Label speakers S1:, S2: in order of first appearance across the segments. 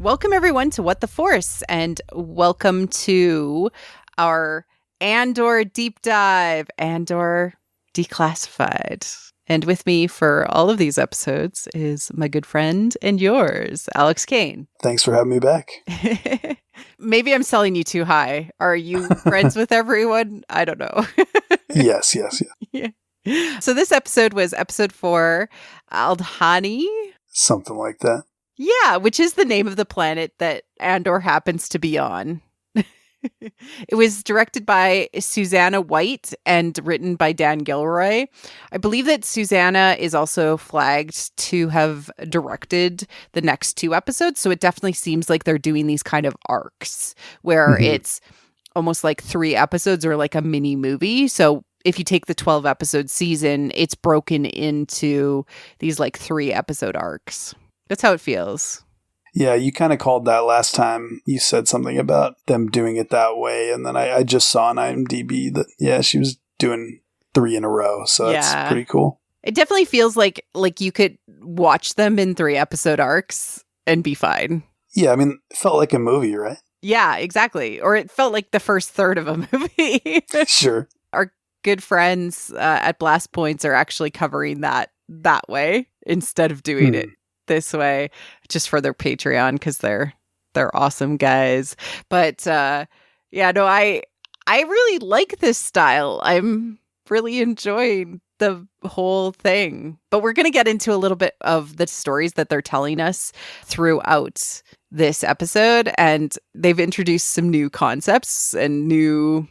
S1: Welcome everyone to What the Force, and welcome to our Andor deep dive, Andor Declassified. And with me for all of these episodes is my good friend and yours, Alex Kane.
S2: Thanks for having me back.
S1: Maybe I'm selling you too high. Are you friends with everyone? I don't know.
S2: Yes.
S1: Yeah. So this episode was episode 4, Aldhani.
S2: Something like that.
S1: Yeah, which is the name of the planet that Andor happens to be on. It was directed by Susanna White and written by Dan Gilroy. I believe that Susanna is also flagged to have directed the next 2 episodes. So it definitely seems like they're doing these kind of arcs where it's almost like 3 episodes or like a mini movie. So if you take the 12 episode season, it's broken into these like 3 episode arcs. That's how it feels.
S2: Yeah, you kind of called that last time. You said something about them doing it that way. And then I just saw on IMDb that, yeah, she was doing 3 in a row. So that's pretty cool.
S1: It definitely feels like you could watch them in 3 episode arcs and be fine.
S2: Yeah, I mean, it felt like a movie, right?
S1: Yeah, exactly. Or it felt like the first third of a movie.
S2: Sure.
S1: Our good friends at Blast Points are actually covering that way instead of doing it this way, just for their Patreon, because they're awesome guys. But I really like this style. I'm really enjoying the whole thing. But we're going to get into a little bit of the stories that they're telling us throughout this episode, and they've introduced some new concepts and new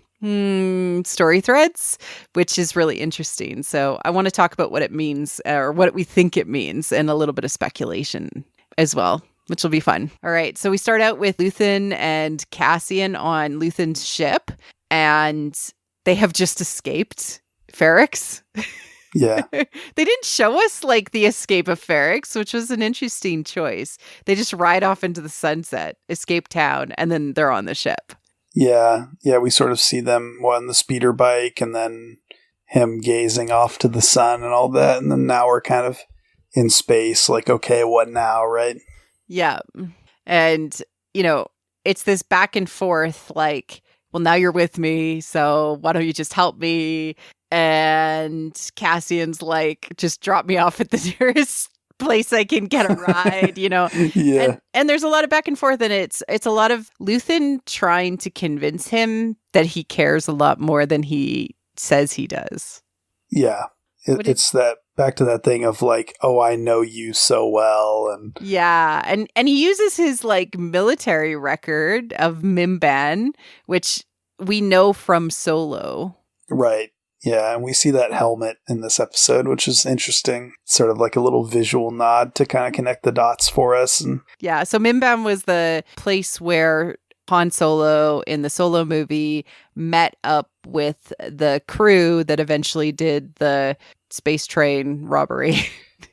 S1: story threads, which is really interesting. So I want to talk about what it means, or what we think it means, and a little bit of speculation as well, which will be fun. All right, so we start out with Luthen and Cassian on Luthen's ship, and they have just escaped Ferrix.
S2: Yeah.
S1: They didn't show us like the escape of Ferrix, which was an interesting choice. They just ride off into the sunset, escape town, and then they're on the ship.
S2: Yeah, we sort of see them on the speeder bike and then him gazing off to the sun and all that. And then now we're kind of in space, like, okay, what now, right?
S1: Yeah. And, it's this back and forth, like, well, now you're with me, so why don't you just help me? And Cassian's like, just drop me off at the nearest place I can get a ride,
S2: Yeah.
S1: And there's a lot of back and forth, and it's a lot of Luthen trying to convince him that he cares a lot more than he says he does.
S2: Yeah. It's that back to that thing of like, oh, I know you so well. And
S1: yeah. And he uses his like military record of Mimban, which we know from Solo.
S2: Right. Yeah, and we see that helmet in this episode, which is interesting. Sort of like a little visual nod to kind of connect the dots for us. And
S1: yeah, so Mimban was the place where Han Solo in the Solo movie met up with the crew that eventually did the space train robbery.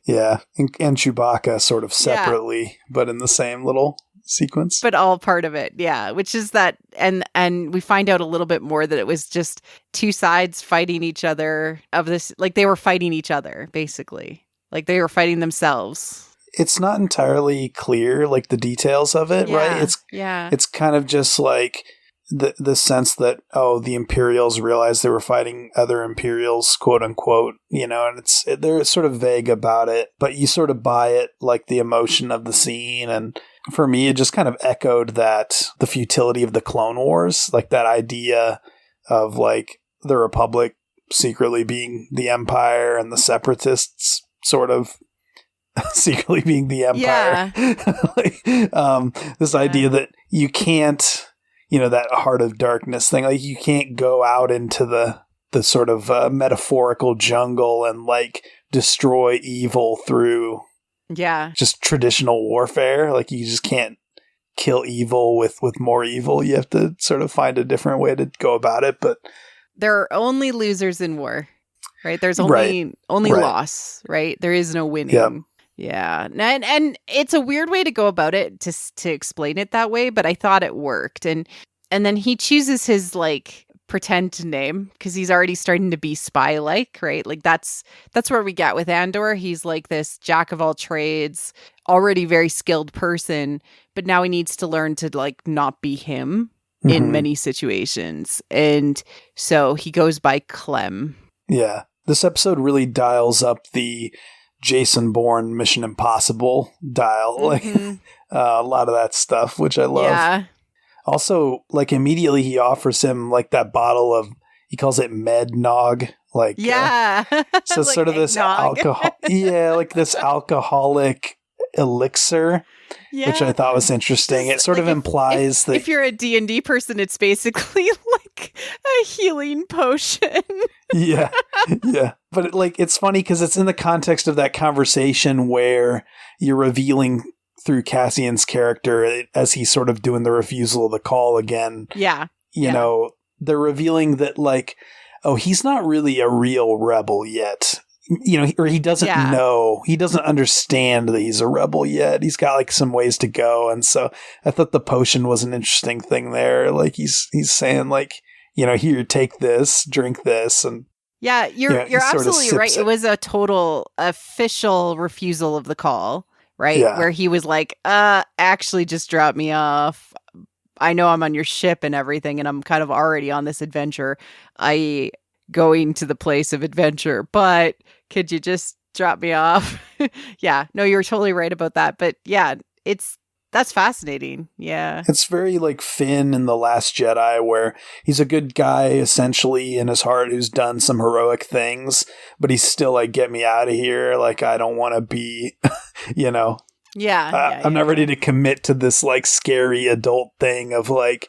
S2: Yeah, and Chewbacca sort of separately, but in the same little sequence.
S1: But all part of it, yeah. Which is that, and we find out a little bit more that it was just 2 sides fighting each other of this, like they were fighting each other, basically. Like they were fighting themselves.
S2: It's not entirely clear, like the details of it, right? It's kind of just like the sense that, the Imperials realized they were fighting other Imperials, quote unquote, and they're sort of vague about it, but you sort of buy it, like the emotion of the scene. And for me, it just kind of echoed that the futility of the Clone Wars, like that idea of like the Republic secretly being the Empire and the Separatists sort of secretly being the Empire.
S1: Yeah.
S2: This idea that you can't, that heart of darkness thing, like you can't go out into the sort of metaphorical jungle and like destroy evil through just traditional warfare. Like you just can't kill evil with more evil. You have to sort of find a different way to go about it. But
S1: there are only losers in war, right? There's only loss, right? There is no winning.
S2: Yep.
S1: Yeah. And it's a weird way to go about it to explain it that way, but I thought it worked. And then he chooses his like pretend name because he's already starting to be spy-like, right? Like that's where we get with Andor. He's like this jack of all trades, already very skilled person, but now he needs to learn to like not be him in many situations. And so he goes by Clem.
S2: Yeah. This episode really dials up the Jason Bourne Mission Impossible dial. Like a lot of that stuff, which I love. Yeah. Also, like immediately he offers him like that bottle of, he calls it Med Nog. Like,
S1: yeah.
S2: So
S1: like
S2: sort of this alcohol. Yeah. Like this alcoholic elixir. Yeah. Which I thought was interesting. It sort of implies that
S1: if you're a D&D person, it's basically like a healing potion.
S2: Yeah. But it's funny because it's in the context of that conversation where you're revealing through Cassian's character as he's sort of doing the refusal of the call again.
S1: Yeah.
S2: You know, they're revealing that like, oh, he's not really a real rebel yet. You know, or he doesn't know, he doesn't understand that he's a rebel yet. He's got like some ways to go. And so I thought the potion was an interesting thing there. Like he's saying like, you know, here, take this, drink this. And
S1: yeah, you're absolutely right. It was a total official refusal of the call, right? Yeah. Where he was like, actually just drop me off. I know I'm on your ship and everything, and I'm kind of already on this adventure. Going to the place of adventure, but could you just drop me off? Yeah, no, you're totally right about that. But yeah, that's fascinating. Yeah.
S2: It's very like Finn in The Last Jedi, where he's a good guy essentially in his heart who's done some heroic things, but he's still like, get me out of here. Like, I don't want to be, you know.
S1: Yeah.
S2: I'm not ready to commit to this like scary adult thing of like,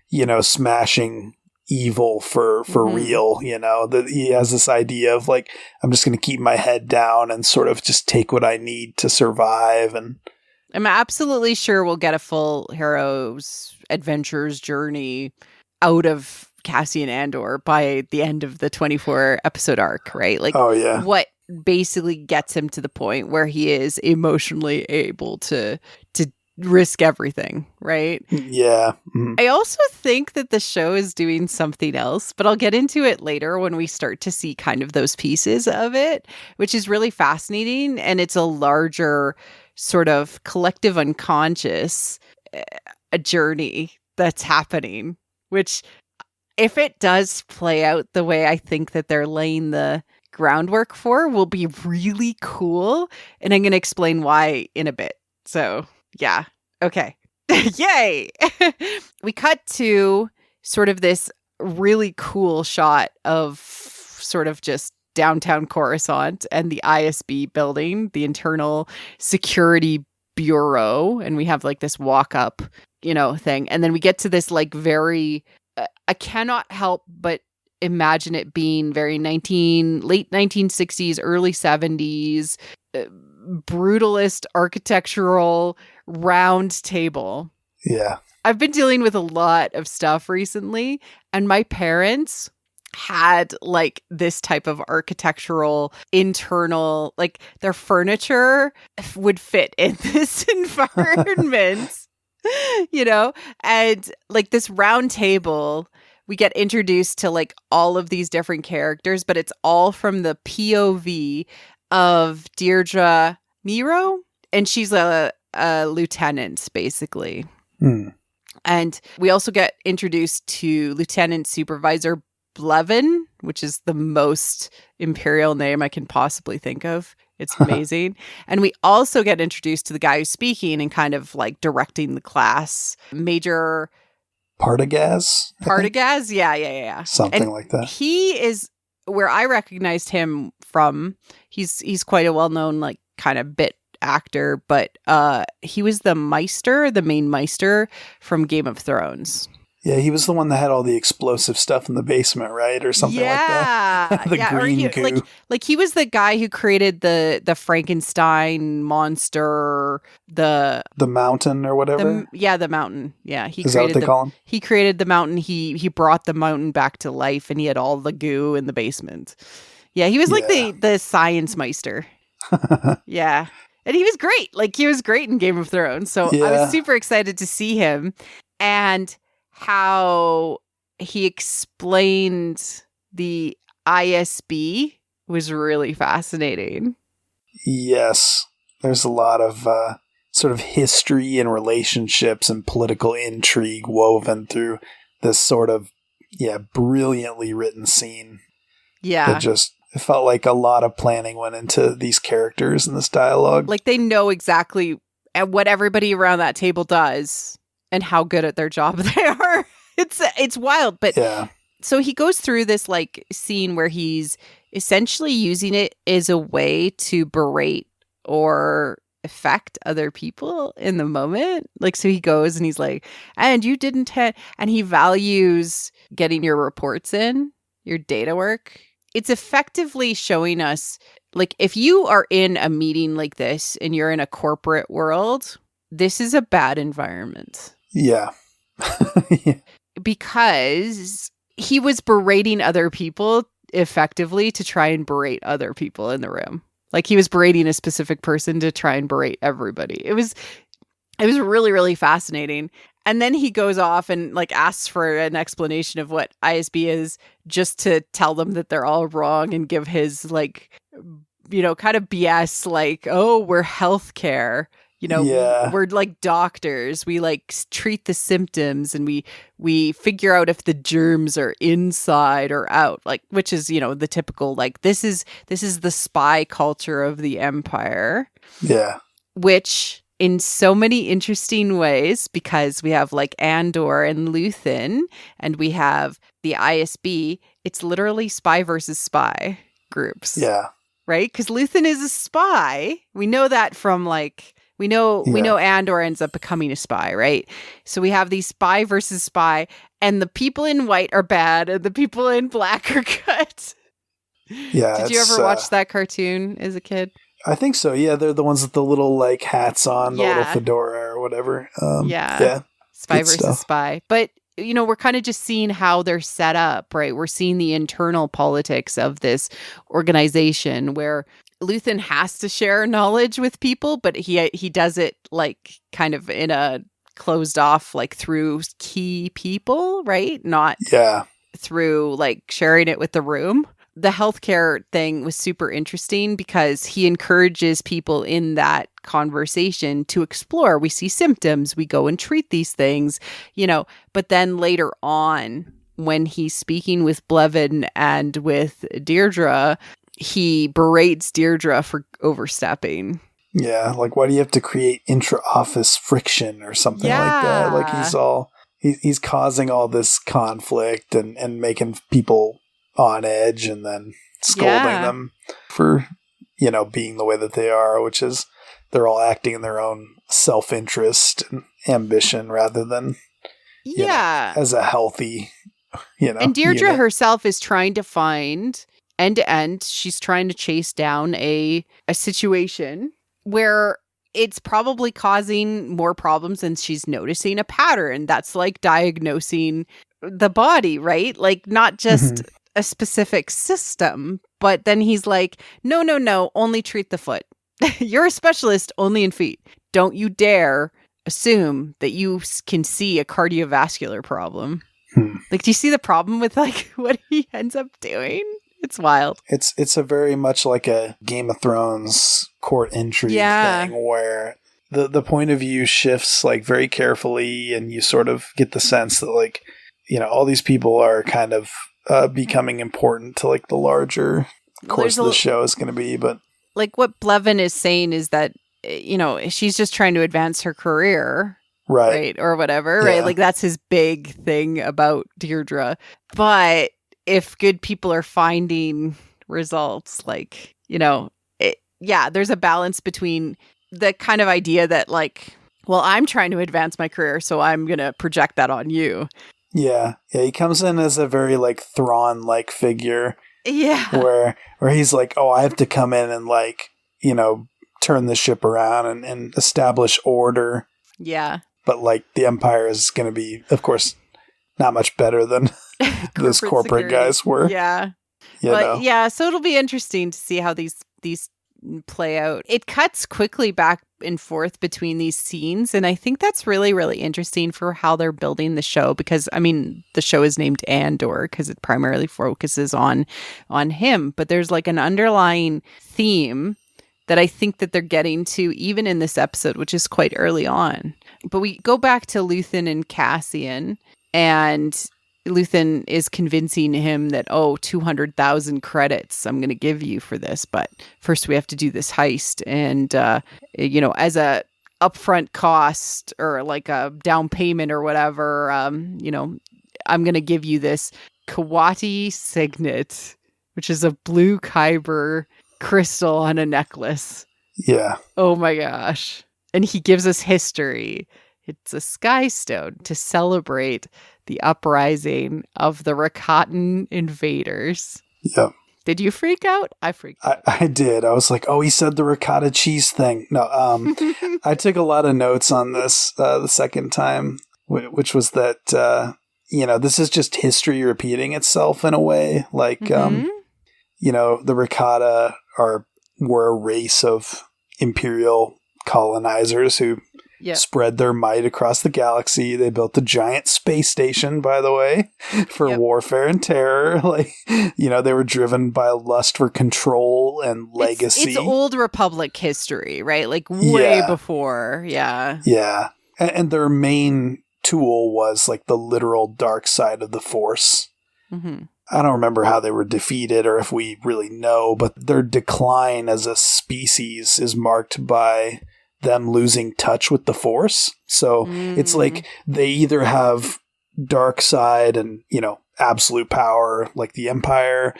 S2: you know, smashing evil for real, you know, that he has this idea of like, I'm just going to keep my head down and sort of just take what I need to survive. And
S1: I'm absolutely sure we'll get a full hero's adventures journey out of Cassian Andor by the end of the 24 episode arc, right? Like, what basically gets him to the point where he is emotionally able to risk everything, right?
S2: Yeah.
S1: I also think that the show is doing something else, but I'll get into it later when we start to see kind of those pieces of it, which is really fascinating. And it's a larger sort of collective unconscious a journey that's happening, which if it does play out the way I think that they're laying the groundwork for, will be really cool. And I'm going to explain why in a bit. So yeah. Okay. Yay. We cut to sort of this really cool shot of sort of just downtown Coruscant and the ISB building, the Internal Security Bureau. And we have like this walk up, you know, thing. And then we get to this like very, I cannot help but imagine it being very late 1960s, early 70s, brutalist architectural round table.
S2: Yeah.
S1: I've been dealing with a lot of stuff recently, and my parents had like this type of architectural internal, like their furniture would fit in this environment, you know, and like this round table, we get introduced to like all of these different characters, but it's all from the POV of Deirdre Nero, and she's a lieutenant basically. And we also get introduced to Lieutenant Supervisor Blevin, which is the most imperial name I can possibly think of. It's amazing. And we also get introduced to the guy who's speaking and kind of like directing the class, Major
S2: Partagaz.
S1: Yeah.
S2: Something like that.
S1: He is where I recognized him from. He's quite a well-known like kind of bit actor, but he was the main Meister from Game of Thrones.
S2: Yeah, he was the one that had all the explosive stuff in the basement, right? Or something like that. The green goo.
S1: Like he was the guy who created the Frankenstein monster, the mountain or whatever. The mountain. Yeah,
S2: Is that what they call him?
S1: He created the mountain. He brought the mountain back to life, and he had all the goo in the basement. Yeah, he was like the science meister. Yeah. And he was great. Like he was great in Game of Thrones. So I was super excited to see him, and how he explained the ISB was really fascinating.
S2: Yes. There's a lot of sort of history and relationships and political intrigue woven through this sort of, brilliantly written scene.
S1: Yeah.
S2: It felt like a lot of planning went into these characters and this dialogue.
S1: Like they know exactly what everybody around that table does and how good at their job they are. It's wild, but
S2: yeah.
S1: So he goes through this like scene where he's essentially using it as a way to berate or affect other people in the moment. Like, so he goes and he's like, and you didn't and he values getting your reports in, your data work. It's effectively showing us, like, if you are in a meeting like this and you're in a corporate world, this is a bad environment.
S2: Yeah.
S1: Because he was berating other people effectively to try and berate other people in the room. Like he was berating a specific person to try and berate everybody. It was really, really fascinating. And then he goes off and like asks for an explanation of what ISB is, just to tell them that they're all wrong and give his like, kind of BS, like, oh, we're healthcare. We're like doctors. We like treat the symptoms and we figure out if the germs are inside or out, like, which is, the typical, like, this is the spy culture of the Empire.
S2: Yeah.
S1: Which in so many interesting ways, because we have like Andor and Luthen and we have the ISB, it's literally spy versus spy groups.
S2: Yeah.
S1: Right? Because Luthen is a spy. We know that from like... We know Andor ends up becoming a spy, right? So we have these spy versus spy, and the people in white are bad, and the people in black are good.
S2: Yeah.
S1: Did you ever watch that cartoon as a kid?
S2: I think so. Yeah, they're the ones with the little like hats on, the little fedora or whatever. Yeah.
S1: Spy versus spy. But we're kind of just seeing how they're set up, right? We're seeing the internal politics of this organization where Luthen has to share knowledge with people, but he does it like kind of in a closed off, like through key people, right? Not through like sharing it with the room. The healthcare thing was super interesting because he encourages people in that conversation to explore. We see symptoms, we go and treat these things, but then later on when he's speaking with Blevin and with Deirdre, he berates Deirdre for overstepping.
S2: Yeah, like why do you have to create intra-office friction or something like that? Like he's causing all this conflict and making people on edge and then scolding them for, being the way that they are, which is they're all acting in their own self-interest and ambition rather than, as a healthy,
S1: And Deirdre
S2: unit.
S1: herself is trying to find... end to end, she's trying to chase down a situation where it's probably causing more problems than she's noticing a pattern. That's like diagnosing the body, right? Like not just a specific system, but then he's like, no, only treat the foot. You're a specialist only in feet. Don't you dare assume that you can see a cardiovascular problem. Like, do you see the problem with like what he ends up doing? It's wild.
S2: It's a very much like a Game of Thrones court intrigue thing where the point of view shifts like very carefully and you sort of get the sense that like, all these people are kind of becoming important to like the larger course of the show is going to be. But
S1: like what Blevin is saying is that, she's just trying to advance her career. Right. Or whatever. Yeah. Right. Like that's his big thing about Deirdre. But if good people are finding results, like, there's a balance between the kind of idea that like, well, I'm trying to advance my career, so I'm going to project that on you.
S2: Yeah. Yeah. He comes in as a very like Thrawn-like figure.
S1: Yeah.
S2: Where he's like, oh, I have to come in and like, turn the ship around and establish order.
S1: Yeah.
S2: But like the Empire is going to be, of course, not much better than those corporate guys were.
S1: Yeah. So it'll be interesting to see how these play out. It cuts quickly back and forth between these scenes, and I think that's really, really interesting for how they're building the show, because I mean the show is named Andor because it primarily focuses on him, but there's like an underlying theme that I think that they're getting to even in this episode, which is quite early on. But we go back to Luthen and Cassian, and Luthen is convincing him that, 200,000 credits I'm going to give you for this, but first we have to do this heist. And, as a upfront cost or like a down payment or whatever, I'm going to give you this Kawati signet, which is a blue Kyber crystal on a necklace.
S2: Yeah.
S1: Oh my gosh. And he gives us history. It's a sky stone to celebrate the uprising of the Rakatan invaders.
S2: Yep.
S1: Did you freak out? I freaked out.
S2: I did. I was like, he said the ricotta cheese thing. No, I took a lot of notes on this the second time, which was that, this is just history repeating itself in a way. Like, the ricotta were a race of imperial colonizers who spread their might across the galaxy. They built a giant space station, by the way, for warfare and terror. Like, they were driven by a lust for control and legacy.
S1: It's old Republic history, right? Like way before. Yeah.
S2: Yeah. And their main tool was like the literal dark side of the Force. Mm-hmm. I don't remember how they were defeated or if we really know, but their decline as a species is marked by them losing touch with the Force. So it's like they either have dark side and, absolute power like the Empire,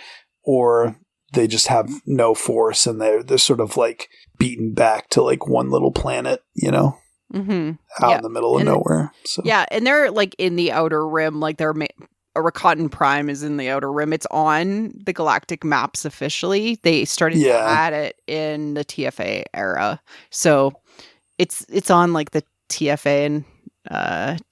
S2: or they just have no Force and they're sort of like beaten back to like one little planet, out in the middle of nowhere. So. Yeah,
S1: and they're like in the outer rim, like they're a Rakatan Prime is in the outer rim. It's on the galactic maps officially. They started to add it in the TFA era. So it's on like the TFA and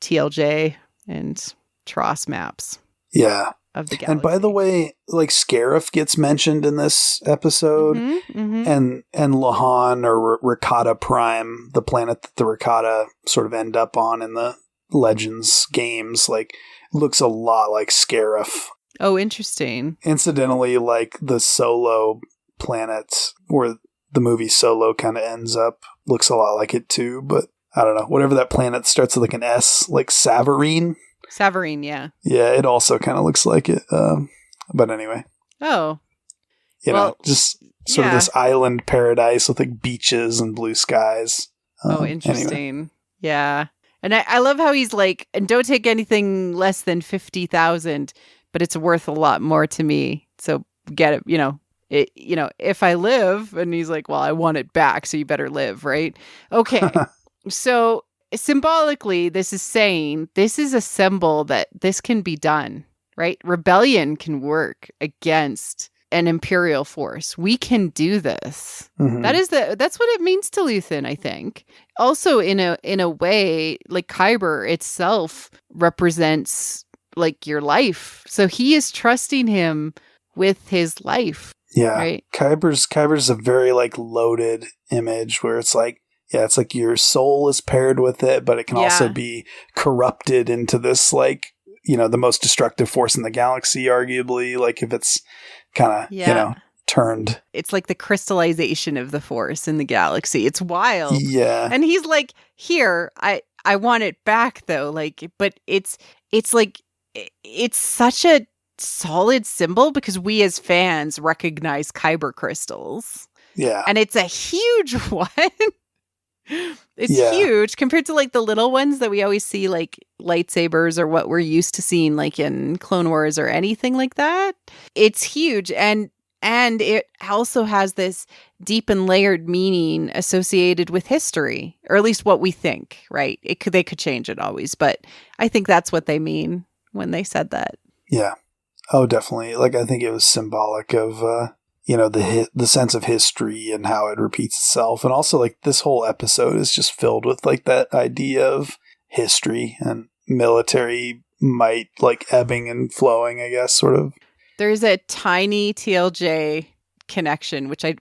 S1: TLJ and TROS maps.
S2: Yeah.
S1: Of the galaxy.
S2: And by the way, like Scarif gets mentioned in this episode, and Lahan or Rakata Prime, the planet that the Rakata sort of end up on in the Legends games, like looks a lot like Scarif.
S1: Oh, interesting.
S2: Incidentally, like the Solo planet where the movie Solo kind of ends up looks a lot like it too, but I don't know. Whatever that planet starts with like an S, like Savarine.
S1: Savarine, yeah.
S2: Yeah, it also kind of looks like it. But anyway.
S1: Oh.
S2: Just sort of this island paradise with like beaches and blue skies.
S1: Interesting.
S2: Anyway.
S1: Yeah. And I love how he's like, and don't take anything less than 50,000, but it's worth a lot more to me. So get it, if I live, and he's like, well, I want it back, so you better live, right? Okay. So symbolically, this is saying this is a symbol that this can be done, right? Rebellion can work against an imperial force. We can do this. Mm-hmm. That's what it means to Luthen, I think. Also, in a way, like Kyber itself represents like your life. So he is trusting him with his life.
S2: Yeah.
S1: Right?
S2: Kyber's a very like loaded image where it's like, it's like your soul is paired with it, but it can also be corrupted into this like, the most destructive force in the galaxy, arguably, like if it's kind of, turned.
S1: It's like the crystallization of the Force in the galaxy. It's wild.
S2: Yeah.
S1: And he's like, here, I want it back though. Like, but it's like, it's such a solid symbol because we as fans recognize Kyber crystals.
S2: Yeah.
S1: And it's a huge one. It's huge compared to like the little ones that we always see, like lightsabers or what we're used to seeing like in Clone Wars or anything like that. It's huge. And it also has this deep and layered meaning associated with history, or at least what we think, right? They could change it always, but I think that's what they mean when they said that.
S2: Yeah. Oh, definitely. Like, I think it was symbolic of, the sense of history and how it repeats itself. And also, like, this whole episode is just filled with, like, that idea of history and military might, like, ebbing and flowing, I guess, sort of.
S1: There's a tiny TLJ connection, which I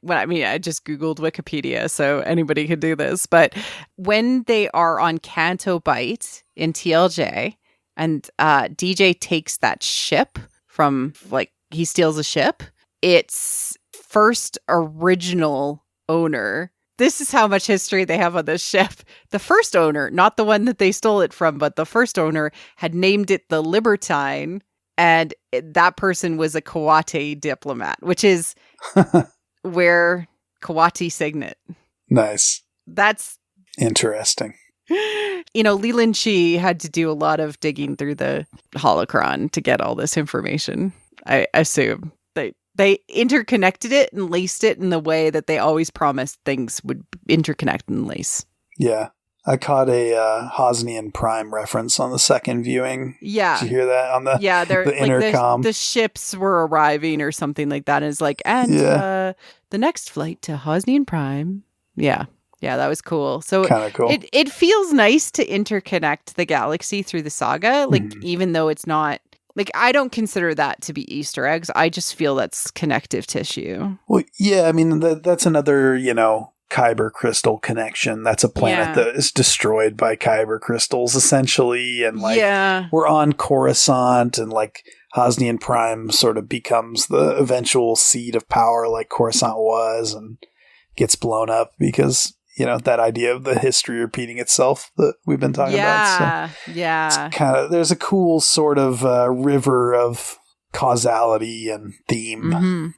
S1: just Googled Wikipedia, so anybody could do this. But when they are on Canto Bight in TLJ, and DJ takes that ship from, like, he steals a ship, its first original owner. This is how much history they have on this ship. The first owner, not the one that they stole it from, but the first owner had named it the Libertine, and that person was a Kawate diplomat, which is where Kawate signet.
S2: Nice.
S1: That's
S2: interesting.
S1: Leland Chi had to do a lot of digging through the holocron to get all this information, I assume. They interconnected it and laced it in the way that they always promised things would interconnect and lace.
S2: Yeah. I caught a Hosnian Prime reference on the second viewing.
S1: Yeah.
S2: Did you hear that on the intercom?
S1: The ships were arriving or something like that. And it's like, the next flight to Hosnian Prime. Yeah. Yeah, that was cool. So
S2: kind of cool.
S1: It feels nice to interconnect the galaxy through the saga, even though it's not. I don't consider that to be Easter eggs. I just feel that's connective tissue.
S2: Well, yeah, I mean, that's another, Kyber crystal connection. That's a planet that is destroyed by Kyber crystals, essentially. And, we're on Coruscant, and, Hosnian Prime sort of becomes the eventual seat of power like Coruscant was, and gets blown up because... that idea of the history repeating itself that we've been talking about. So it's there's a cool sort of river of causality and theme.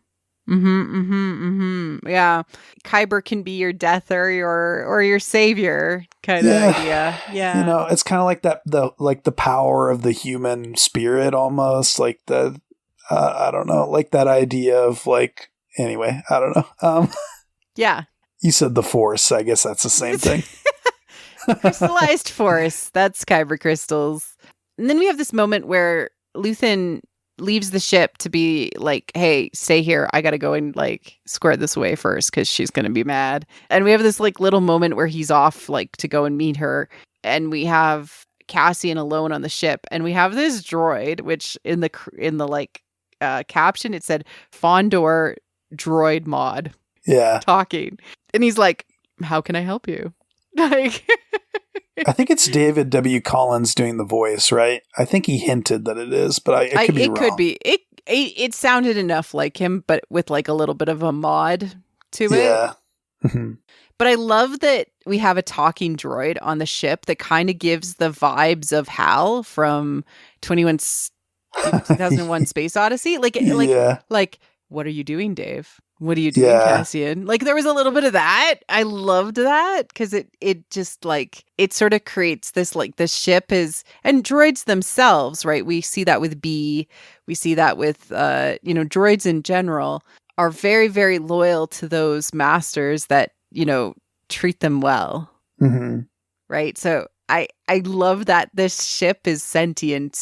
S1: Yeah. Kyber can be your death or your savior kind of idea. Yeah.
S2: It's kind of like that, the power of the human spirit almost, like the, I don't know, like that idea of anyway, I don't know.
S1: Yeah.
S2: You said the Force. I guess that's the same thing.
S1: Crystallized Force. That's Kyber crystals. And then we have this moment where Luthen leaves the ship to be like, hey, stay here. I got to go and square this away first because she's going to be mad. And we have this little moment where he's off to go and meet her. And we have Cassian alone on the ship. And we have this droid, which in the caption, it said Fondor droid mod.
S2: Yeah.
S1: Talking. And he's like, how can I help you?
S2: I think it's David W. Collins doing the voice, right? I think he hinted that it is, but it could be wrong.
S1: It could be. It sounded enough like him, but with a little bit of a mod to it.
S2: Yeah.
S1: But I love that we have a talking droid on the ship that kind of gives the vibes of Hal from 2001 Space Odyssey. What are you doing, Dave? What are you doing, Cassian? There was a little bit of that. I loved that because it just it sort of creates this this ship is, and droids themselves, right? We see that with B. We see that with droids in general are very, very loyal to those masters that treat them well, right? So I love that this ship is sentient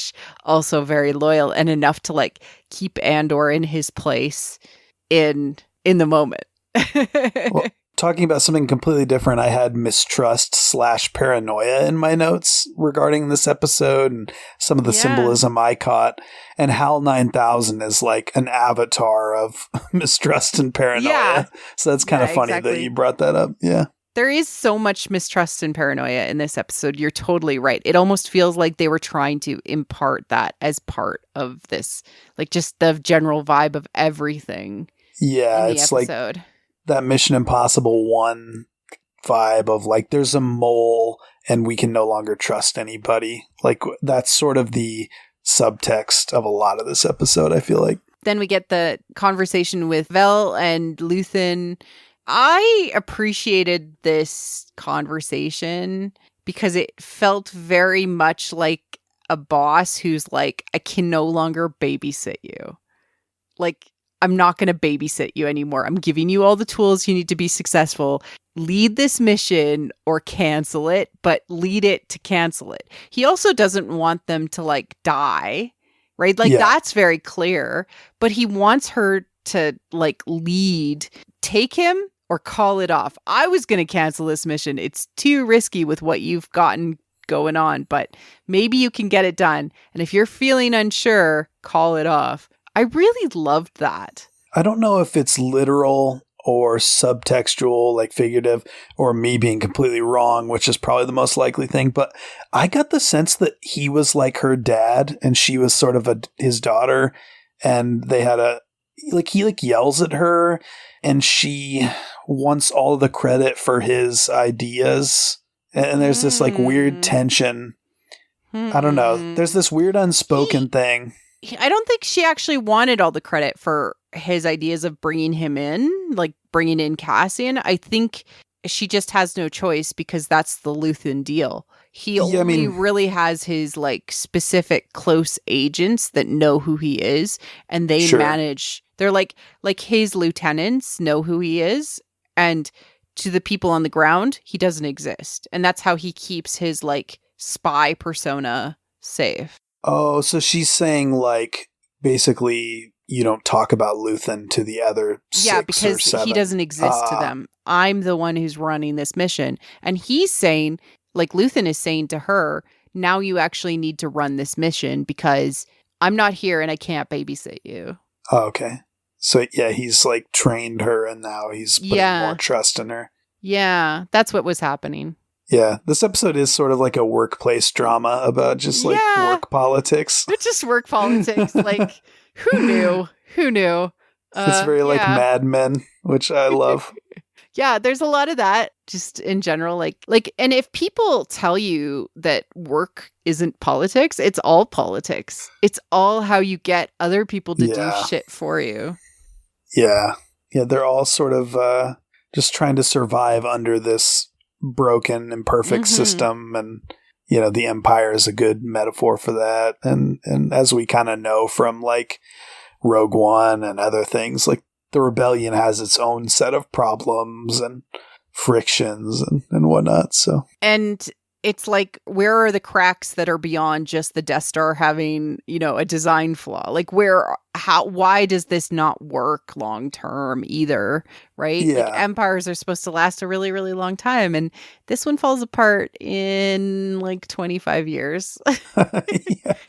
S1: / also very loyal and enough to keep Andor in his place in the moment.
S2: Well, talking about something completely different, I had mistrust / paranoia in my notes regarding this episode and some of the symbolism I caught. And HAL 9000 is an avatar of mistrust and paranoia. Yeah. So that's kind of funny that you brought that up. Yeah.
S1: There is so much mistrust and paranoia in this episode. You're totally right. It almost feels like they were trying to impart that as part of this, just the general vibe of everything.
S2: Yeah, it's
S1: episode.
S2: That Mission Impossible 1 vibe of there's a mole and we can no longer trust anybody. That's sort of the subtext of a lot of this episode, I feel like.
S1: Then we get the conversation with Vel and Luthen. I appreciated this conversation because it felt very much like a boss who's I can no longer babysit you. I'm not going to babysit you anymore. I'm giving you all the tools you need to be successful. Lead this mission or cancel it, but lead it to cancel it. He also doesn't want them to die, right? That's very clear, but he wants her to lead, take him or call it off. I was going to cancel this mission. It's too risky with what you've gotten going on, but maybe you can get it done. And if you're feeling unsure, call it off. I really loved that.
S2: I don't know if it's literal or subtextual, like figurative, or me being completely wrong, which is probably the most likely thing. But I got the sense that he was like her dad and she was sort of his daughter, and they had he yells at her and she wants all the credit for his ideas. And there's this like weird tension. I don't know. There's this weird unspoken thing.
S1: I don't think she actually wanted all the credit for his ideas of bringing him in, like bringing in Cassian. I think she just has no choice because that's the Luthen deal. He only really has his like specific close agents that know who he is, and they manage. They're like his lieutenants know who he is, and to the people on the ground, he doesn't exist. And that's how he keeps his like spy persona safe.
S2: Oh, so she's saying like basically you don't talk about Luthen to the other 6 or 7. Yeah, because
S1: he doesn't exist to them. I'm the one who's running this mission. And he's saying, like Luthen is saying to her, now you actually need to run this mission because I'm not here and I can't babysit you.
S2: Oh, okay. So yeah, he's like trained her and now he's putting more trust in her.
S1: Yeah, that's what was happening.
S2: Yeah, this episode is sort of like a workplace drama about just like work politics.
S1: It's just work politics. Like, who knew? Who knew?
S2: It's very like Mad Men, which I love.
S1: Yeah, there's a lot of that just in general. Like, and if people tell you that work isn't politics, it's all politics. It's all how you get other people to do shit for you.
S2: Yeah. Yeah, they're all sort of just trying to survive under this broken, imperfect system, and you know the Empire is a good metaphor for that. And as we kind of know from like Rogue One and other things, like the rebellion has its own set of problems and frictions and whatnot. So
S1: and it's like, where are the cracks that are beyond just the Death Star having, you know, a design flaw? Like why does this not work long term either? Right?
S2: Yeah.
S1: Like empires are supposed to last a really, really long time. And this one falls apart in like 25 years.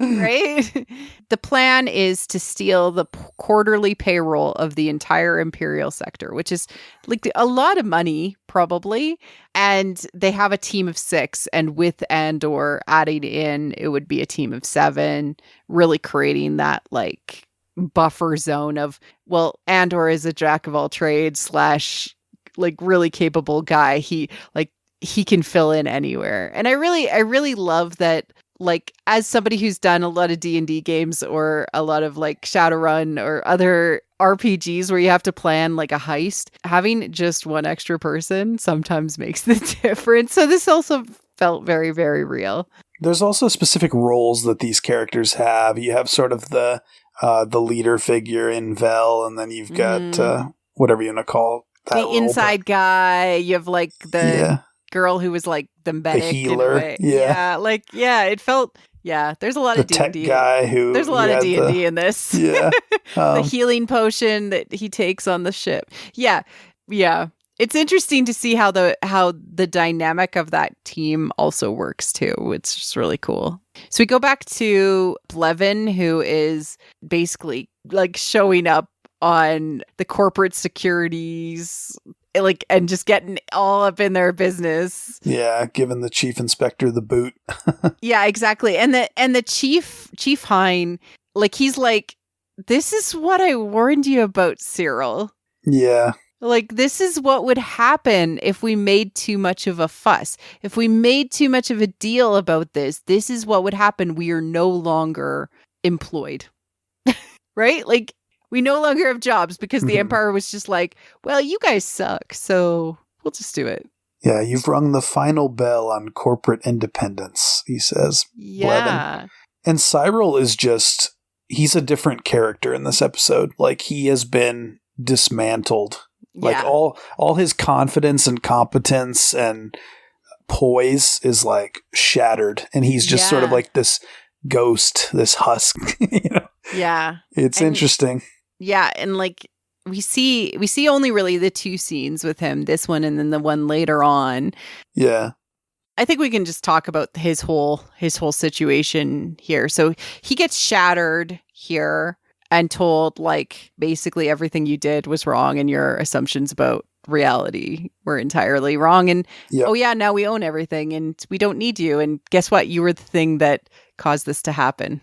S1: Right? The plan is to steal the quarterly payroll of the entire Imperial sector, which is like a lot of money, probably. And they have a team of 6. And with Andor adding in, it would be a team of 7, really creating that like buffer zone of, well, Andor is a jack of all trades / like really capable guy. He can fill in anywhere. And I really love that, like, as somebody who's done a lot of D&D games or a lot of like Shadowrun or other RPGs where you have to plan like a heist, having just one extra person sometimes makes the difference. So this also felt very, very real.
S2: There's also specific roles that these characters have. You have sort of the leader figure in Vel, and then you've got whatever you want to call that
S1: the inside guy. You have like the girl who was like the medic,
S2: the healer.
S1: It felt. Yeah, there's a lot of D&D.
S2: The tech guy who...
S1: There's a lot of D&D in this.
S2: Yeah.
S1: The healing potion that he takes on the ship. Yeah. It's interesting to see how the dynamic of that team also works too. It's just really cool. So we go back to Blevin, who is basically like showing up on the corporate securities, like, and just getting all up in their business.
S2: Yeah, giving the chief inspector the boot.
S1: Yeah, exactly. And the Chief Hein, like, he's like, this is what I warned you about, Cyril.
S2: Yeah.
S1: Like, this is what would happen if we made too much of a fuss. If we made too much of a deal about this is what would happen. We are no longer employed. Right? Like, we no longer have jobs because the Empire was just like, well, you guys suck, so we'll just do it.
S2: Yeah, you've rung the final bell on corporate independence, he says.
S1: Yeah.
S2: Blevin. And Cyril is just, he's a different character in this episode. Like, he has been dismantled. Like, all his confidence and competence and poise is, like, shattered. And he's just sort of like this ghost, this husk, you know?
S1: Yeah.
S2: It's interesting.
S1: Yeah, and like we see only really the 2 scenes with him, this one and then the one later on.
S2: Yeah.
S1: I think we can just talk about his whole situation here. So he gets shattered here, and told like basically everything you did was wrong and your assumptions about reality were entirely wrong. And oh yeah, now we own everything and we don't need you. And guess what? You were the thing that caused this to happen.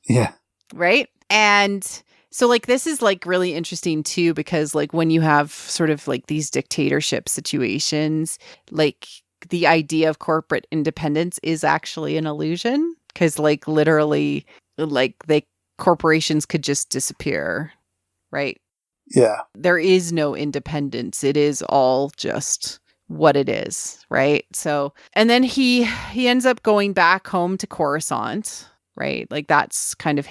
S2: Yeah.
S1: Right? And so like this is like really interesting too, because like when you have sort of like these dictatorship situations, like the idea of corporate independence is actually an illusion, because like literally like corporations could just disappear, right?
S2: Yeah.
S1: There is no independence. It is all just what it is, right? So, and then he ends up going back home to Coruscant, right? Like that's kind of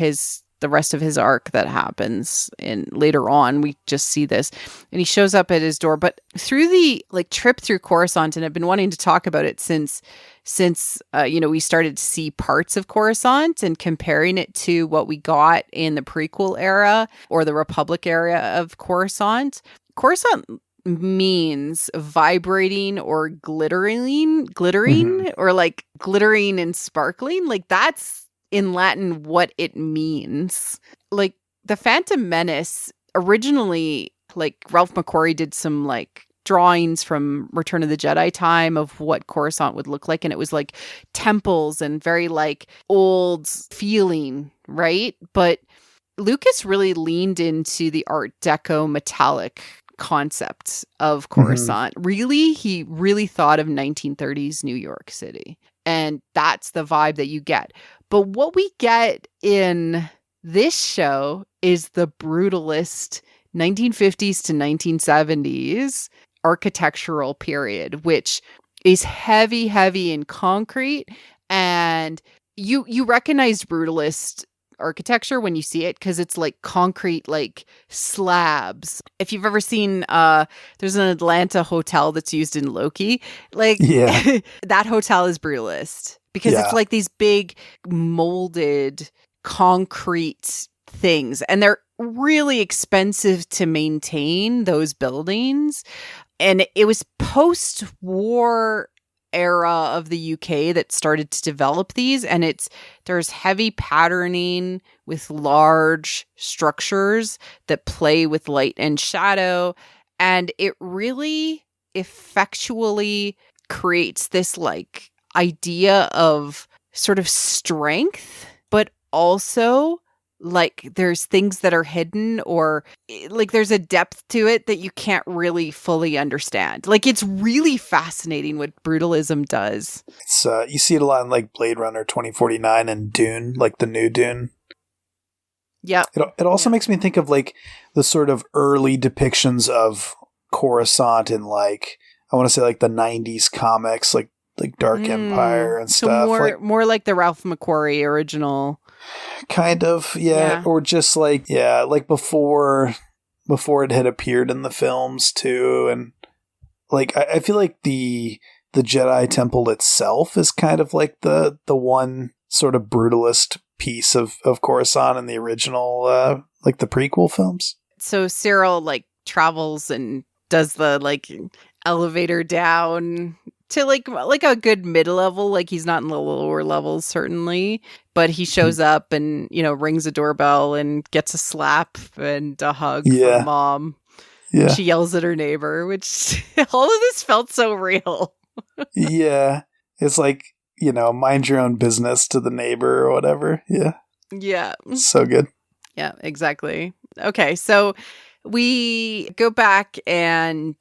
S1: the rest of his arc that happens. And later on, we just see this, and he shows up at his door. But through the like trip through Coruscant, and I've been wanting to talk about it since we started to see parts of Coruscant and comparing it to what we got in the prequel era or the Republic era of Coruscant. Coruscant means vibrating or glittering, or like glittering and sparkling. Like that's in Latin what it means. Like the Phantom Menace originally, like Ralph McQuarrie did some like drawings from Return of the Jedi time of what Coruscant would look like, and it was like temples and very like old feeling, right? But Lucas really leaned into the Art Deco metallic concept of Coruscant. Really, he really thought of 1930s New York City, and that's the vibe that you get. But what we get in this show is the brutalist 1950s to 1970s architectural period, which is heavy in concrete. And you recognize brutalist architecture when you see it, because it's like concrete, like slabs. If you've ever seen there's an Atlanta hotel that's used in Loki, like that hotel is brutalist, because it's like these big molded concrete things, and they're really expensive to maintain those buildings. And it was post-war era of the UK that started to develop these, and there's heavy patterning with large structures that play with light and shadow, and it really effectually creates this like idea of sort of strength, but also like there's things that are hidden, or like there's a depth to it that you can't really fully understand. Like it's really fascinating what brutalism does.
S2: It's you see it a lot in like Blade Runner 2049 and Dune, like the new Dune.
S1: Yeah.
S2: It also makes me think of like the sort of early depictions of Coruscant in like, I want to say like the 90s comics, like Dark Empire and stuff.
S1: So more like the Ralph McQuarrie original.
S2: Kind of, yeah. Or just like, like before it had appeared in the films too. And like, I feel like the Jedi Temple itself is kind of like the one sort of brutalist piece of Coruscant in the original, like the prequel films.
S1: So Cyril like travels and does the like elevator down to like a good mid-level, like he's not in the lower levels certainly, but he shows up and, you know, rings a doorbell and gets a slap and a hug from mom. Yeah. She yells at her neighbor, which all of this felt so real.
S2: Yeah. It's like, you know, mind your own business to the neighbor or whatever. Yeah.
S1: Yeah.
S2: So good.
S1: Yeah, exactly. Okay, so we go back and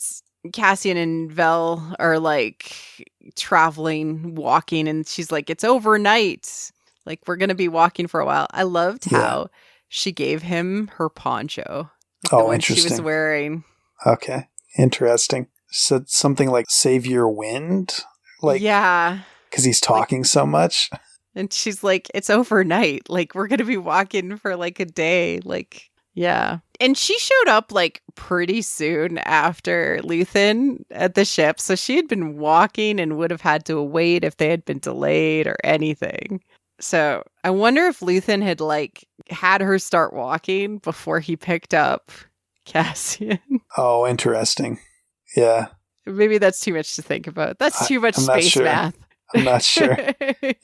S1: Cassian and Vel are like traveling, walking, and she's like, it's overnight. Like, we're going to be walking for a while. I loved how she gave him her poncho. Like the one
S2: interesting.
S1: She was wearing.
S2: Okay. Interesting. Said something like, save your wind? Like, yeah. Because he's talking so much.
S1: And she's like, it's overnight. Like, we're going to be walking for like a day. Like, yeah. And she showed up like pretty soon after Luthen at the ship. So she had been walking and would have had to wait if they had been delayed or anything. So I wonder if Luthen had like had her start walking before he picked up Cassian.
S2: Oh, interesting. Yeah.
S1: Maybe that's too much to think about. That's too much space math.
S2: I'm not sure.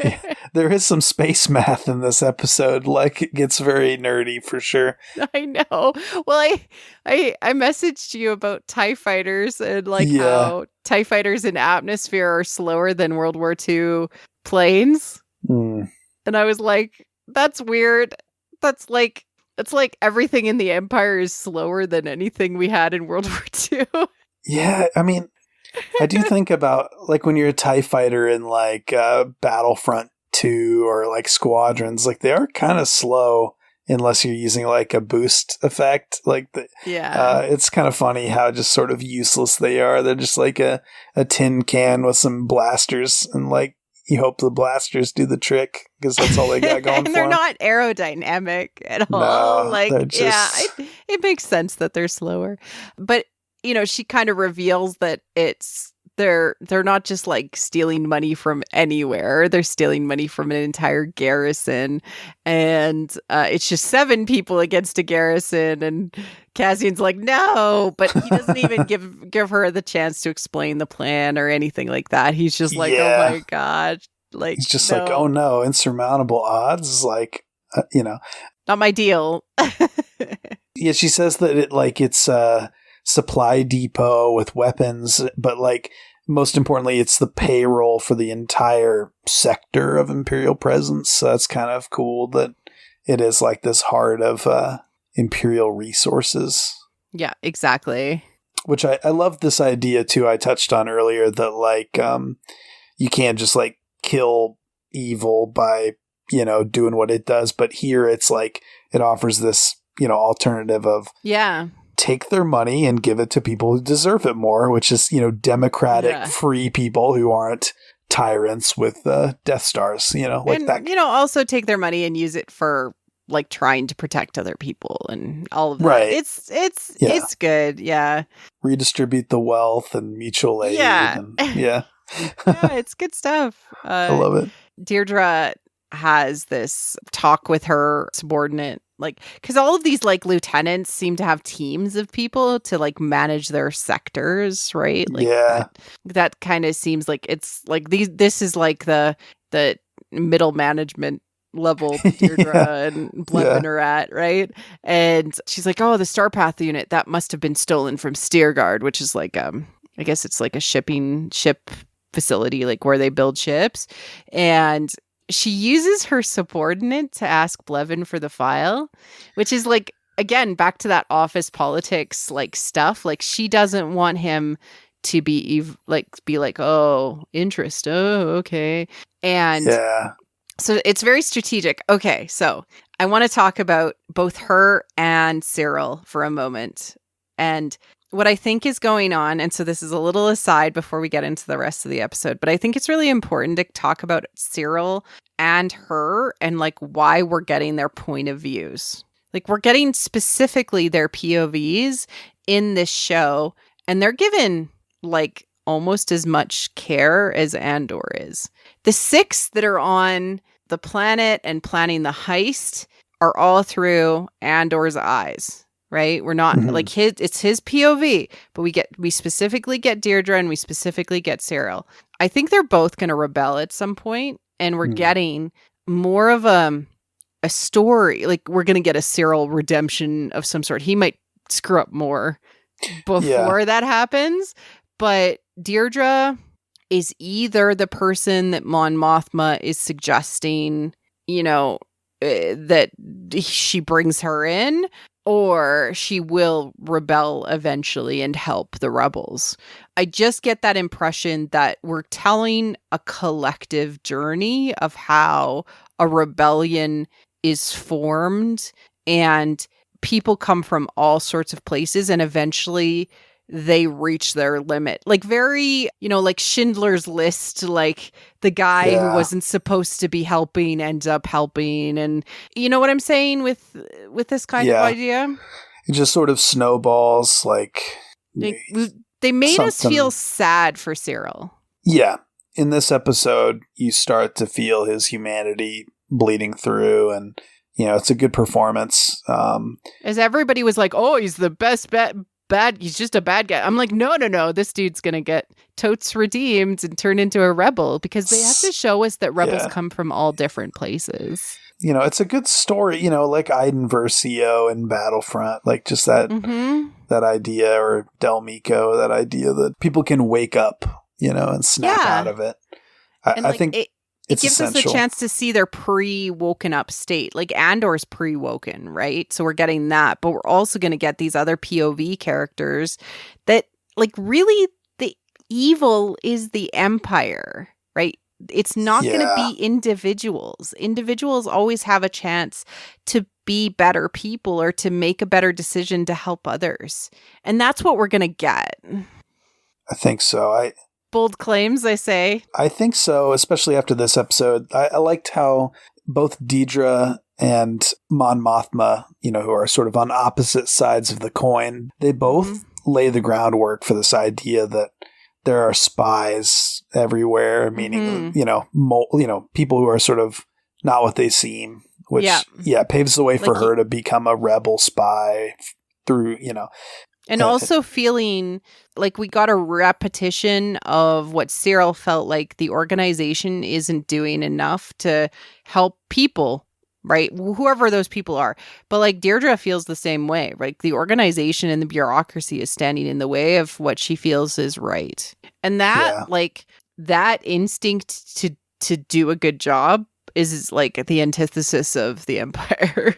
S2: Yeah, there is some space math in this episode. Like, it gets very nerdy for sure.
S1: I know. Well, I messaged you about TIE fighters and how TIE fighters in atmosphere are slower than World War II planes.
S2: Mm.
S1: And I was like, that's weird. It's like everything in the Empire is slower than anything we had in World War II.
S2: Yeah, I mean, I do think about, like, when you're a TIE fighter in, Battlefront 2 or, Squadrons, they are kind of slow unless you're using, a boost effect. It's kind of funny how just sort of useless they are. They're just like a tin can with some blasters, and, you hope the blasters do the trick because that's all they got going for them.
S1: They're not aerodynamic at all.
S2: No,
S1: it makes sense that they're slower. But, she kind of reveals that they're not just stealing money from anywhere. They're stealing money from an entire garrison. And it's just 7 people against a garrison. And Cassian's like, no, but he doesn't even give her the chance to explain the plan or anything like that. He's just like, oh my God.
S2: He's just
S1: no.
S2: oh no, insurmountable odds.
S1: Not my deal.
S2: Yeah, she says that it's supply depot with weapons, but most importantly, it's the payroll for the entire sector of Imperial presence. So that's kind of cool that it is this heart of Imperial resources.
S1: Yeah, exactly.
S2: Which I love this idea too. I touched on earlier that you can't just kill evil by doing what it does, but here it's it offers this alternative of take their money and give it to people who deserve it more, which is, democratic, free people who aren't tyrants with Death Stars, that.
S1: Also take their money and use it for trying to protect other people and all of that.
S2: Right.
S1: It's good. Yeah.
S2: Redistribute the wealth and mutual aid.
S1: Yeah.
S2: Yeah,
S1: it's good stuff.
S2: I love it.
S1: Deirdre has this talk with her subordinate, because all of these lieutenants seem to have teams of people to manage their sectors, right? That kind of seems like it's this is the middle management level Deirdre and Blevin are at, right? And she's like, oh, the Starpath unit, that must have been stolen from Steergard, which is I guess it's a ship facility, where they build ships. And she uses her subordinate to ask Blevin for the file, which is again, back to that office politics stuff. She doesn't want him to be oh, interest. Oh, okay. And so it's very strategic. Okay. So I want to talk about both her and Cyril for a moment. And what I think is going on, and so this is a little aside before we get into the rest of the episode, but I think it's really important to talk about Cyril and her and why we're getting their point of views. We're getting specifically their POVs in this show, and they're given almost as much care as Andor is. The 6 that are on the planet and planning the heist are all through Andor's eyes. Right? We're not it's his POV, but we specifically get Deirdre and we specifically get Cyril. I think they're both going to rebel at some point, and we're getting more of a story. We're going to get a Cyril redemption of some sort. He might screw up more before that happens, but Deirdre is either the person that Mon Mothma is suggesting, that she brings her in, or she will rebel eventually and help the rebels. I just get that impression that we're telling a collective journey of how a rebellion is formed, and people come from all sorts of places, and eventually they reach their limit. Very, Schindler's List, the guy who wasn't supposed to be helping ends up helping. And you know what I'm saying with this kind of idea?
S2: It just sort of snowballs,
S1: they made us feel sad for Cyril.
S2: Yeah. In this episode, you start to feel his humanity bleeding through, and it's a good performance.
S1: As everybody was oh, he's the best bad. He's just a bad guy. I'm like, no. This dude's going to get totes redeemed and turn into a rebel, because they have to show us that rebels come from all different places.
S2: It's a good story, like Iden Versio in Battlefront, like just that that idea, or Del Mico, that idea that people can wake up, and snap out of it. I think it gives essential.
S1: Us a chance to see their pre-woken up state. Like Andor's pre-woken, right? So we're getting that, but we're also going to get these other POV characters that, like, really the evil is the Empire, right? It's not going to be individuals. Individuals always have a chance to be better people or to make a better decision to help others. And that's what we're going to get.
S2: I think so.
S1: Bold claims, I say.
S2: I think so, especially after this episode. I liked how both Dedra and Mon Mothma, who are sort of on opposite sides of the coin, they both lay the groundwork for this idea that there are spies everywhere, meaning, people who are sort of not what they seem, which, paves the way for her to become a rebel spy through,
S1: And also feeling like we got a repetition of what Cyril felt like the organization isn't doing enough to help people, right? Whoever those people are. But like Deirdre feels the same way, right? The organization and the bureaucracy is standing in the way of what she feels is right. And that, that instinct to do a good job is like the antithesis of the Empire.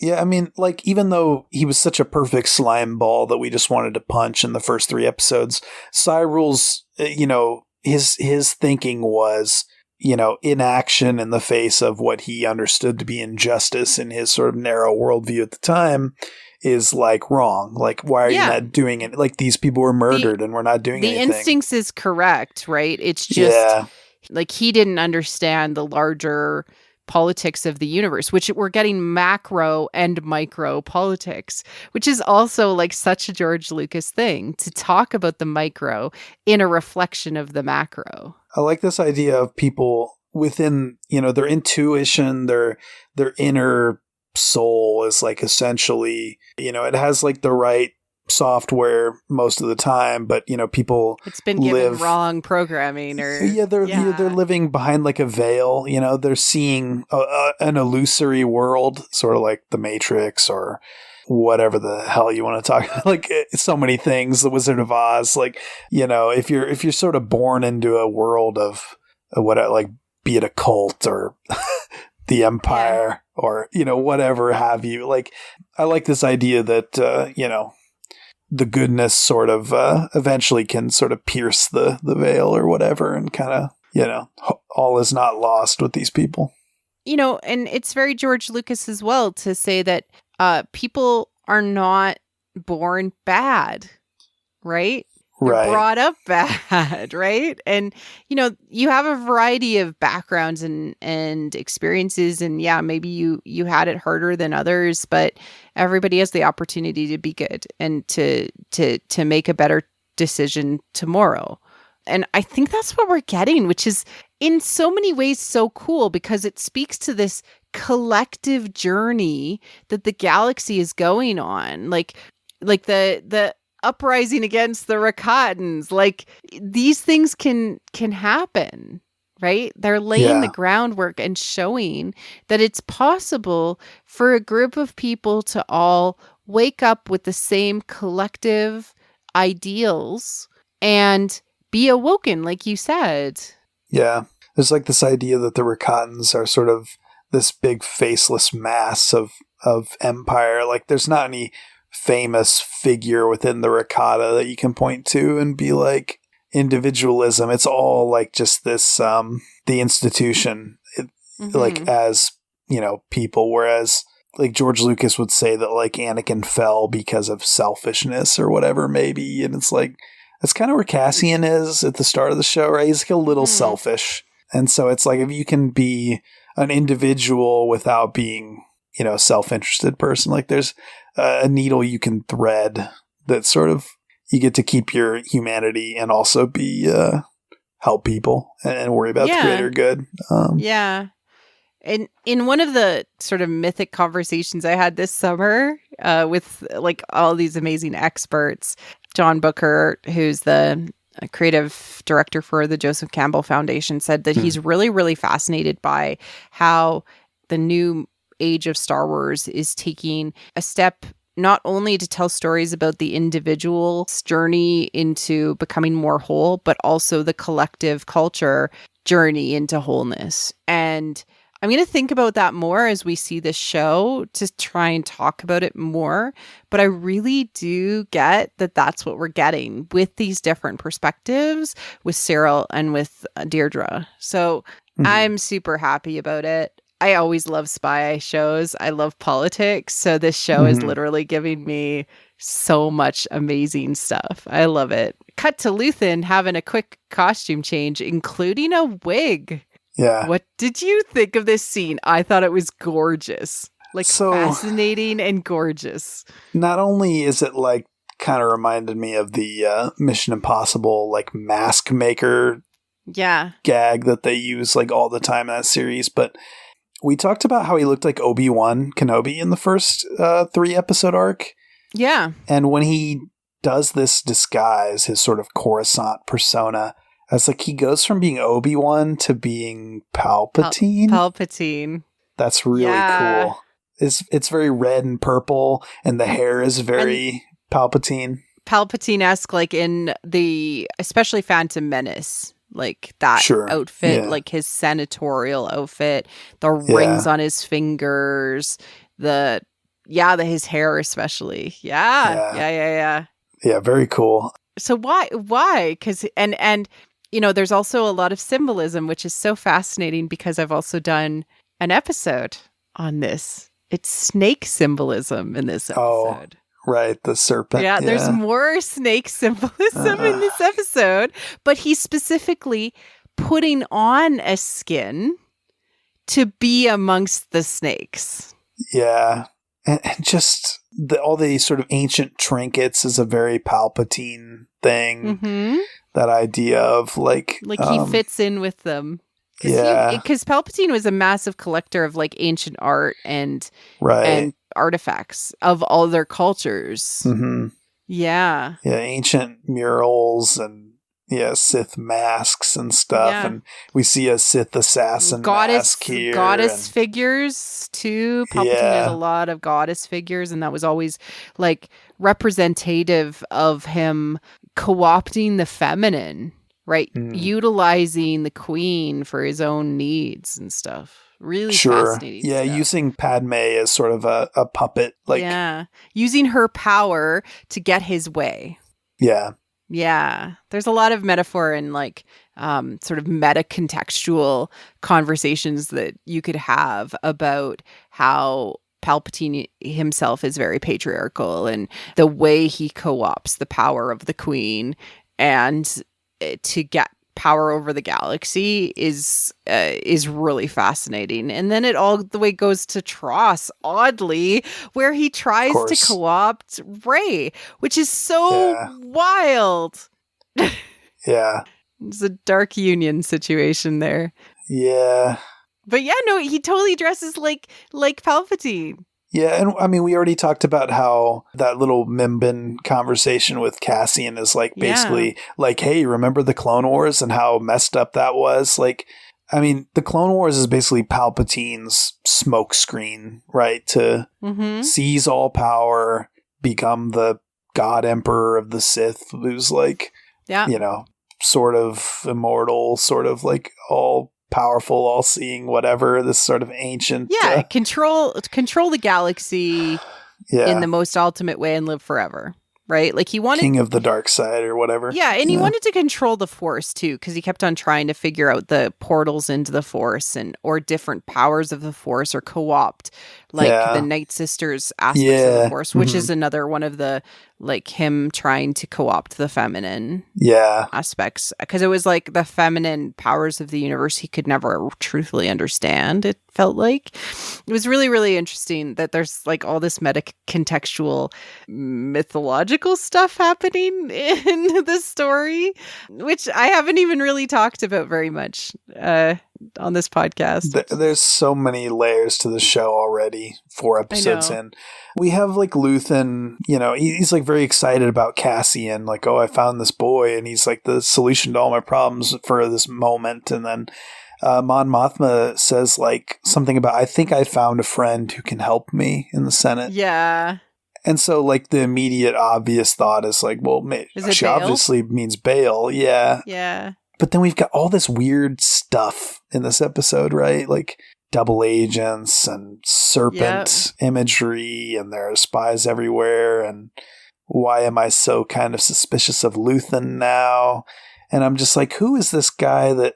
S2: Yeah, I mean, like, even though he was such a perfect slime ball that we just wanted to punch in the first 3 episodes, Cyril's, his thinking was, inaction in the face of what he understood to be injustice in his sort of narrow worldview at the time is, like, wrong. Like, why are you not doing it? Like, these people were murdered and we're not doing anything.
S1: The instincts is correct, right? It's just, like, he didn't understand the larger politics of the universe, which we're getting macro and micro politics, which is also like such a George Lucas thing, to talk about the micro in a reflection of the macro.
S2: I like this idea of people within, their intuition, their inner soul is like essentially, it has like the right software most of the time, but people
S1: it's been given wrong programming, or
S2: they're living behind like a veil. They're seeing an illusory world, sort of like the Matrix or whatever the hell you want to talk about. Like so many things, the Wizard of Oz. Like if you're sort of born into a world of what, like, be it a cult or the Empire or whatever have you. Like I like this idea that the goodness sort of eventually can sort of pierce the veil or whatever, and kind of, all is not lost with these people.
S1: And it's very George Lucas as well to say that people are not born bad, right? They're brought up bad, right? And, you have a variety of backgrounds and experiences, and maybe you had it harder than others, but everybody has the opportunity to be good and to make a better decision tomorrow. And I think that's what we're getting, which is in so many ways so cool, because it speaks to this collective journey that the galaxy is going on. Like the uprising against the Rakatans, like these things can happen, right? They're laying the groundwork and showing that it's possible for a group of people to all wake up with the same collective ideals and be awoken, like you said.
S2: Yeah. There's like this idea that the Rakatans are sort of this big faceless mass of empire. Like there's not any famous figure within the Rakata that you can point to and be like individualism. It's all like just this, the institution, like as, people. Whereas like George Lucas would say that like Anakin fell because of selfishness or whatever, maybe. And it's like, that's kind of where Cassian is at the start of the show, right? He's like a little selfish. And so it's like, if you can be an individual without being, self-interested person, like there's a needle you can thread that sort of, you get to keep your humanity and also be, help people and worry about the greater good.
S1: In one of the sort of mythic conversations I had this summer with like all these amazing experts, John Booker, who's the creative director for the Joseph Campbell Foundation, said that he's really, really fascinated by how the new age of Star Wars is taking a step not only to tell stories about the individual's journey into becoming more whole, but also the collective culture journey into wholeness. And I'm going to think about that more as we see this show to try and talk about it more. But I really do get that that's what we're getting with these different perspectives with Cyril and with Deirdre. So I'm super happy about it. I always love spy shows. I love politics. So this show is literally giving me so much amazing stuff. I love it. Cut to Luthen having a quick costume change, including a wig.
S2: Yeah.
S1: What did you think of this scene? I thought it was gorgeous. Like fascinating and gorgeous.
S2: Not only is it like kind of reminded me of the Mission Impossible like mask maker gag that they use like all the time in that series, but we talked about how he looked like Obi-Wan Kenobi in the first 3-episode arc.
S1: Yeah.
S2: And when he does this disguise, his sort of Coruscant persona, as like he goes from being Obi-Wan to being Palpatine.
S1: Palpatine.
S2: That's really cool. It's very red and purple, and the hair is very Palpatine.
S1: Palpatine-esque, like in the, especially Phantom Menace. Like that outfit, like his senatorial outfit, the rings on his fingers, his hair especially. Yeah,
S2: very cool.
S1: So why? Because and you know, there's also a lot of symbolism, which is so fascinating because I've also done an episode on this. It's snake symbolism in this episode.
S2: Right, the serpent.
S1: Yeah, there's more snake symbolism in this episode, but he's specifically putting on a skin to be amongst the snakes.
S2: Yeah, and just all the sort of ancient trinkets is a very Palpatine thing. That idea of like
S1: he fits in with them. Because Palpatine was a massive collector of like ancient art and artifacts of all their cultures. Yeah,
S2: ancient murals and Sith masks and stuff, and we see a Sith assassin mask here.
S1: Goddess figures too. Palpatine has a lot of goddess figures, and that was always like representative of him co-opting the feminine. Right, utilizing the queen for his own needs and stuff. Really fascinating stuff.
S2: Using Padme as sort of a puppet.
S1: Using her power to get his way. Yeah, there's a lot of metaphor and like sort of meta-contextual conversations that you could have about how Palpatine himself is very patriarchal and the way he co-opts the power of the queen and to get power over the galaxy is really fascinating. And then it all the way goes to Tross, oddly, where he tries to co-opt Rey, which is so wild. It's a dark union situation there. But he totally dresses like Palpatine.
S2: Yeah, and I mean, we already talked about how that little Mimban conversation with Cassian is like basically like, hey, remember the Clone Wars and how messed up that was? Like, I mean, the Clone Wars is basically Palpatine's smokescreen, right? To seize all power, become the God Emperor of the Sith, who's like, sort of immortal, sort of like all powerful, all-seeing, whatever, this sort of ancient
S1: control the galaxy in the most ultimate way and live forever, right? Like he wanted
S2: king of the dark side or whatever.
S1: And he wanted to control the Force too, because he kept on trying to figure out the portals into the Force or different powers of the Force or co-opt like the Night Sisters aspects of the Force, which is another one of the like him trying to co-opt the feminine aspects, because it was like the feminine powers of the universe he could never truthfully understand. It felt like it was really, really interesting that there's like all this meta-contextual mythological stuff happening in the story, which I haven't even really talked about very much. on this podcast.
S2: There's so many layers to the show already. 4 episodes in. We have like Luthen, he's like very excited about Cassian. Like, oh, I found this boy, and he's like the solution to all my problems for this moment. And then Mon Mothma says like something about, I think I found a friend who can help me in the Senate.
S1: Yeah.
S2: And so like the immediate obvious thought is like, well, she obviously means Bail. Yeah.
S1: Yeah.
S2: But then we've got all this weird stuff in this episode, right? Like double agents and serpent imagery, and there are spies everywhere. And why am I so kind of suspicious of Luthen now? And I'm just like, who is this guy that,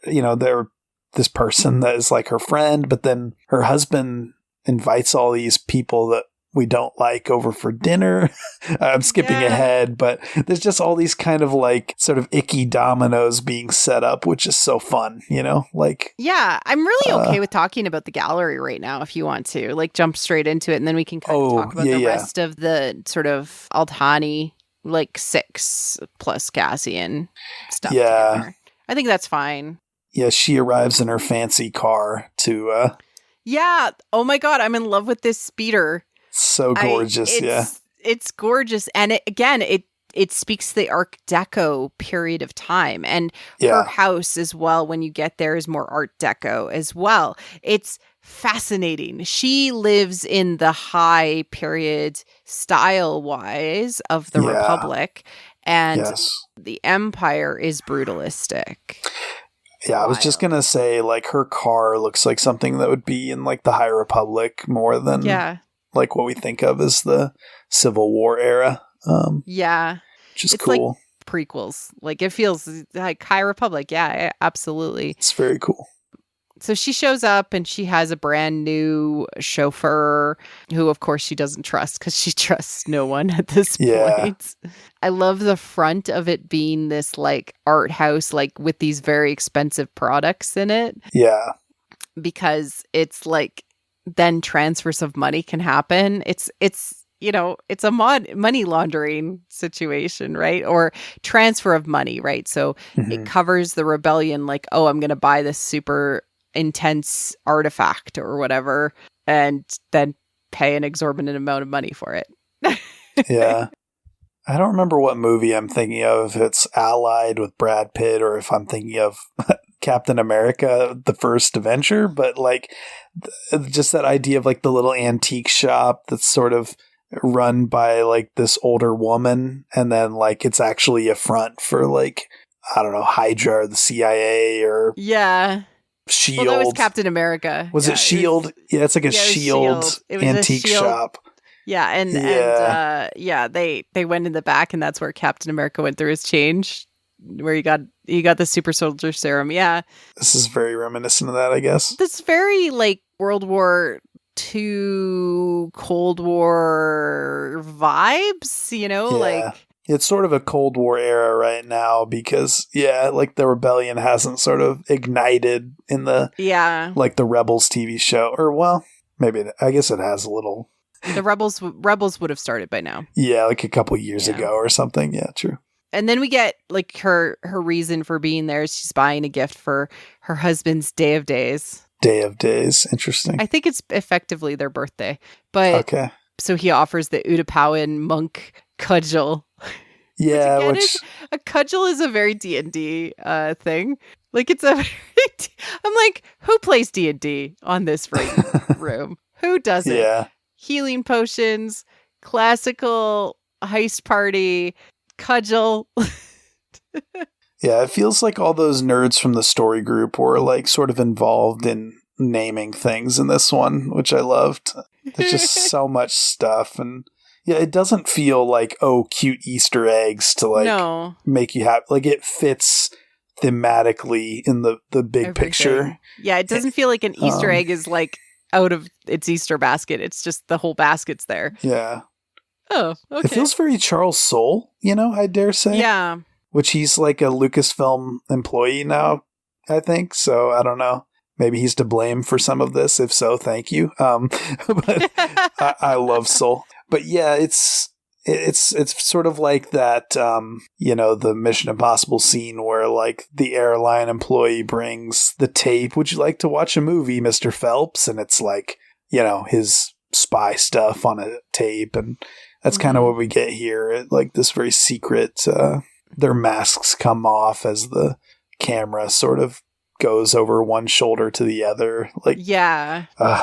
S2: this person that is like her friend, but then her husband invites all these people that we don't like over for dinner. I'm skipping ahead, but there's just all these kind of like sort of icky dominoes being set up, which is so fun, like. Yeah,
S1: I'm really okay with talking about the gallery right now if you want to like jump straight into it, and then we can kind of talk about the rest of the sort of Aldhani, like 6 plus Cassian stuff. Yeah. Together. I think that's fine.
S2: Yeah, she arrives in her fancy car to.
S1: Yeah. Oh my God, I'm in love with this speeder.
S2: So gorgeous,
S1: It's gorgeous. And it speaks to the Art Deco period of time. And her house as well, when you get there, is more Art Deco as well. It's fascinating. She lives in the high period style-wise of the Republic. And the Empire is brutalistic.
S2: Yeah, I was just going to say, like, her car looks like something that would be in, like, the High Republic more than... like what we think of as the Civil War era. Which is cool.
S1: Like prequels. Like it feels like High Republic. Yeah, absolutely.
S2: It's very cool.
S1: So she shows up and she has a brand new chauffeur who, of course, she doesn't trust because she trusts no one at this point. I love the front of it being this like art house, like with these very expensive products in it.
S2: Yeah.
S1: Because it's like, then transfers of money can happen. It's a money laundering situation, right? Or transfer of money, right? So it covers the rebellion, like, oh, I'm going to buy this super intense artifact or whatever, and then pay an exorbitant amount of money for it.
S2: Yeah. I don't remember what movie I'm thinking of, if it's Allied with Brad Pitt or if I'm thinking of Captain America, the first Avenger, but like just that idea of like the little antique shop that's sort of run by like this older woman, and then like it's actually a front for like, I don't know, Hydra or the CIA or Shield.
S1: Well, that was Captain America.
S2: Was it Shield? It's like a Shield antique shop.
S1: Yeah, and they went in the back, and that's where Captain America went through his change, where he got the super soldier serum. Yeah,
S2: this is very reminiscent of that, I guess.
S1: This very like World War II, Cold War vibes, like
S2: it's sort of a Cold War era right now because like the rebellion hasn't sort of ignited in the like the Rebels TV show, or well, maybe I guess it has a little.
S1: The Rebels would have started by now.
S2: Yeah, like a couple years ago or something. Yeah, true.
S1: And then we get like her reason for being there is she's buying a gift for her husband's Day of Days.
S2: Day of Days. Interesting.
S1: I think it's effectively their birthday. But so he offers the Utapawan monk cudgel.
S2: Yeah,
S1: a cudgel is a very D&D thing. Like it's I'm like, who plays D&D on this room? Who does it?
S2: Yeah.
S1: Healing potions, classical heist party, cudgel.
S2: Yeah, it feels like all those nerds from the story group were like sort of involved in naming things in this one, which I loved. There's just so much stuff, and it doesn't feel like, oh, cute Easter eggs to like make you happy. Like it fits thematically in the big picture.
S1: Yeah, it doesn't feel like an Easter egg is like out of its Easter basket. It's just the whole basket's there.
S2: Yeah.
S1: Oh, okay.
S2: It feels very Charles Soule, I dare say.
S1: Yeah.
S2: Which he's like a Lucasfilm employee now, I think. So I don't know. Maybe he's to blame for some of this. If so, thank you. But I love Soule. But yeah, it's It's sort of like that, the Mission Impossible scene where like the airline employee brings the tape. Would you like to watch a movie, Mr. Phelps? And it's like, his spy stuff on a tape. And that's kind of what we get here. Like this very secret, their masks come off as the camera sort of goes over one shoulder to the other. Like,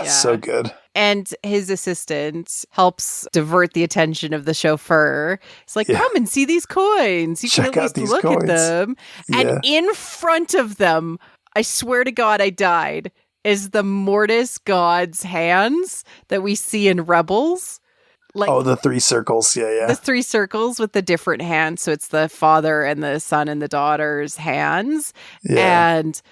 S2: so good.
S1: And his assistant helps divert the attention of the chauffeur. It's like, come and see these coins. You can at least look at them. Yeah. And in front of them, I swear to God, I died, is the Mortis god's hands that we see in Rebels. Like,
S2: the 3 circles. Yeah.
S1: The 3 circles with the different hands. So it's the father and the son and the daughter's hands. Yeah. And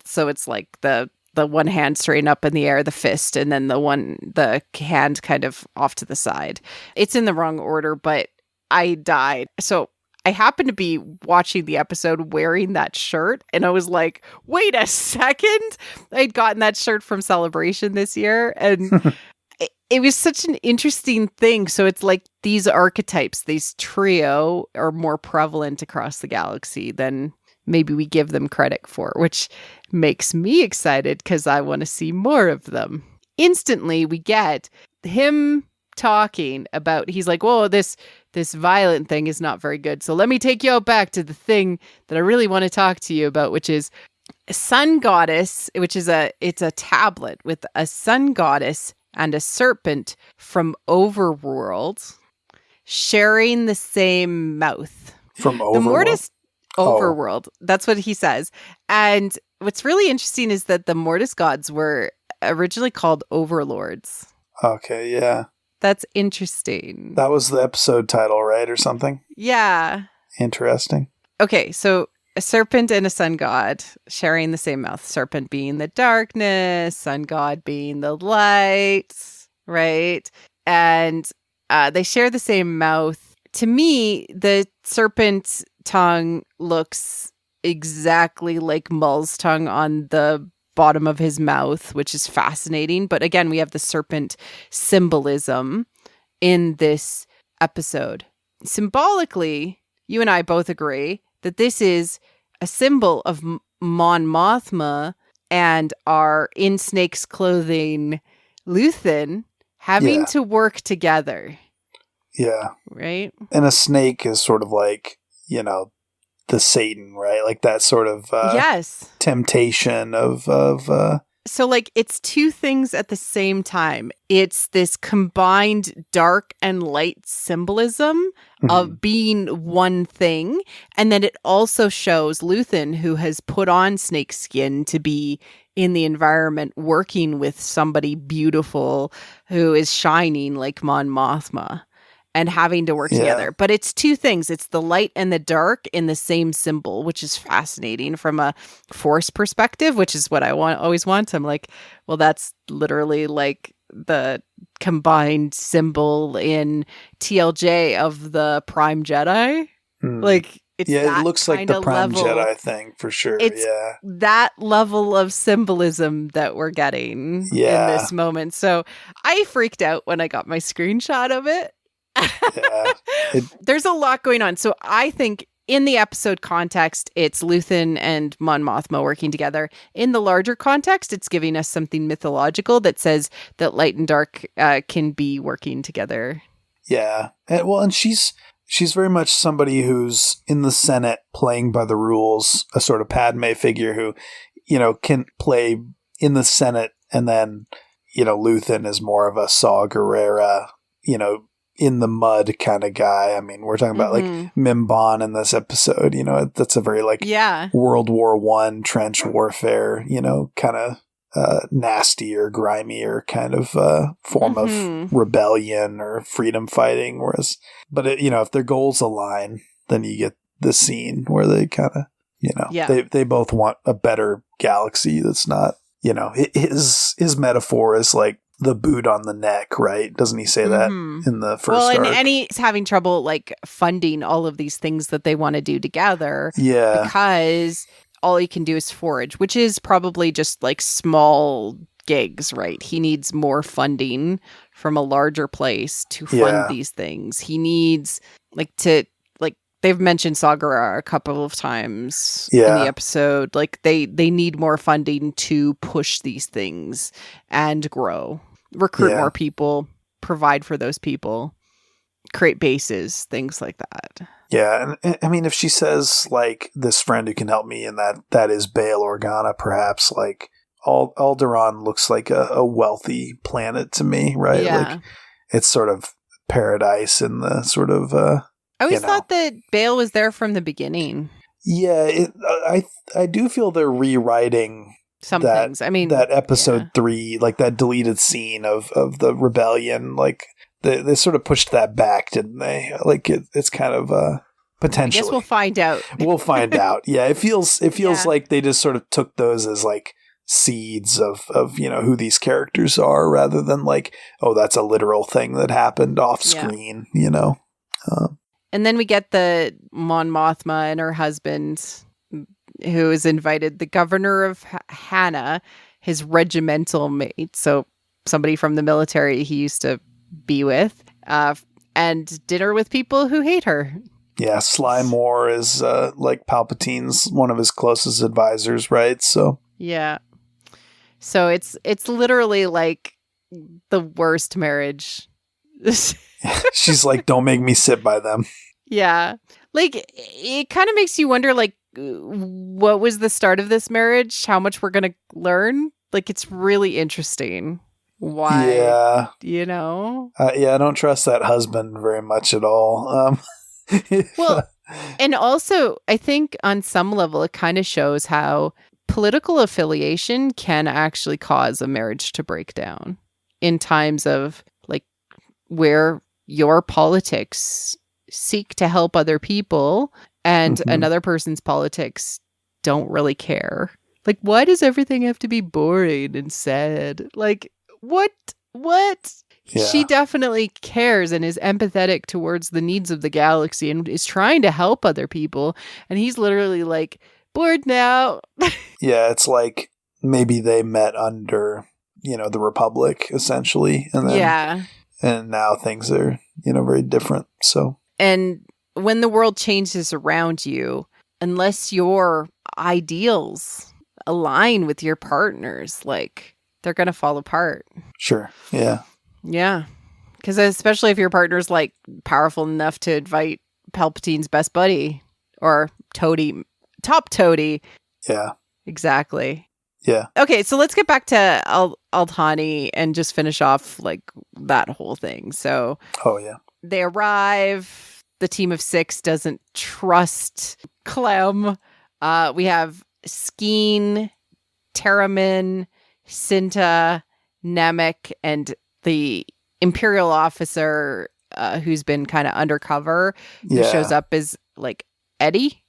S1: so it's like the one hand straight up in the air, the fist, and then the hand kind of off to the side. It's in the wrong order, but I died. So I happened to be watching the episode wearing that shirt, and I was like, wait a second. I'd gotten that shirt from Celebration this year, and it was such an interesting thing. So it's like these archetypes, these trio, are more prevalent across the galaxy than maybe we give them credit for, which makes me excited because I want to see more of them. Instantly, we get him talking about, he's like, whoa, this violent thing is not very good. So let me take you out back to the thing that I really want to talk to you about, which is a sun goddess, which is it's a tablet with a sun goddess and a serpent from Overworld sharing the same mouth.
S2: From Overworld?
S1: The Mortis Overworld. That's what he says. And what's really interesting is that the Mortis gods were originally called overlords.
S2: Okay, yeah.
S1: That's interesting.
S2: That was the episode title, right? Or something?
S1: Yeah.
S2: Interesting.
S1: Okay, so a serpent and a sun god sharing the same mouth. Serpent being the darkness, sun god being the light, right? And they share the same mouth. To me, the serpent tongue looks exactly like Mul's tongue on the bottom of his mouth, which is fascinating. But again, we have the serpent symbolism in this episode. Symbolically, you and I both agree that this is a symbol of Mon Mothma and our in snake's clothing Luthen having to work together.
S2: Yeah.
S1: Right?
S2: And a snake is sort of like, the Satan, right? Like that sort of temptation of
S1: So like it's two things at the same time. It's this combined dark and light symbolism of being one thing. And then it also shows Luthen, who has put on snake skin to be in the environment working with somebody beautiful who is shining like Mon Mothma. And having to work together. But it's two things. It's the light and the dark in the same symbol, which is fascinating from a Force perspective, which is what I always want. I'm like, well, that's literally like the combined symbol in TLJ of the Prime Jedi. Like, it's
S2: it looks like the Prime Jedi thing for sure.
S1: It's that level of symbolism that we're getting in this moment. So I freaked out when I got my screenshot of it. There's a lot going on. So I think in the episode context, it's Luthen and Mon Mothma working together. In the larger context, it's giving us something mythological that says that light and dark can be working together.
S2: Yeah. And she's very much somebody who's in the Senate playing by the rules, a sort of Padme figure who, can play in the Senate. And then, Luthen is more of a Saw Gerrera, in the mud kind of guy. I mean, we're talking about like Mimban in this episode, that's a very like World War I trench warfare, kind of nasty or grimy or kind of form of rebellion or freedom fighting. But if their goals align, then you get the scene where they kind of, they both want a better galaxy that's not, his metaphor is like the boot on the neck, right? Doesn't he say that in the first arc?
S1: And he's having trouble like funding all of these things that they want to do together. Yeah. Because all he can do is forage, which is probably just like small gigs, right? He needs more funding from a larger place to fund these things. He needs they've mentioned Sagara a couple of times in the episode. Like they need more funding to push these things and grow, recruit more people, provide for those people, create bases, things like that.
S2: Yeah, and I mean, if she says like this friend who can help me, and that is Bail Organa, perhaps like Alderaan looks like a wealthy planet to me, right?
S1: Yeah.
S2: Like it's sort of paradise in the sort of.
S1: I always thought that Bail was there from the beginning.
S2: Yeah, I do feel they're rewriting
S1: some things. I mean,
S2: that episode 3, like that deleted scene of the rebellion, like they sort of pushed that back, didn't they? Like it's kind of potentially.
S1: I guess we'll find out.
S2: We'll find out. Yeah, it feels like they just sort of took those as like seeds of who these characters are, rather than like, oh, that's a literal thing that happened off screen,
S1: And then we get the Mon Mothma and her husband, who has invited the governor of Hannah, his regimental mate, so somebody from the military he used to be with, and dinner with people who hate her.
S2: Yeah, Sly Moore is like Palpatine's one of his closest advisors, right? So
S1: yeah, so it's literally like the worst marriage.
S2: She's like, don't make me sit by them.
S1: Yeah. Like, it kind of makes you wonder, like, what was the start of this marriage? How much we're going to learn? Like, it's really interesting. Why?
S2: Yeah.
S1: Yeah,
S2: I don't trust that husband very much at all.
S1: Well, and also, I think on some level, it kind of shows how political affiliation can actually cause a marriage to break down in times of, like, where your politics seek to help other people and another person's politics don't really care. Like, why does everything have to be boring and sad? Like, what? Yeah. She definitely cares and is empathetic towards the needs of the galaxy and is trying to help other people. And he's literally like, bored now.
S2: Yeah, it's like maybe they met under, the Republic, essentially. And then, and now things are, very different. So.
S1: And when the world changes around you, unless your ideals align with your partners, like, they're going to fall apart.
S2: Sure. Yeah.
S1: Yeah. Because especially if your partner's, like, powerful enough to invite Palpatine's best buddy or top toady.
S2: Yeah.
S1: Exactly.
S2: Yeah.
S1: Okay, so let's get back to Aldhani and just finish off, like, that whole thing. So.
S2: Oh, yeah.
S1: They arrive. The team of 6 doesn't trust Clem. We have Skeen, Terramin, Cinta, Nemec, and the Imperial officer who's been kind of undercover, who shows up as, like, Eddie.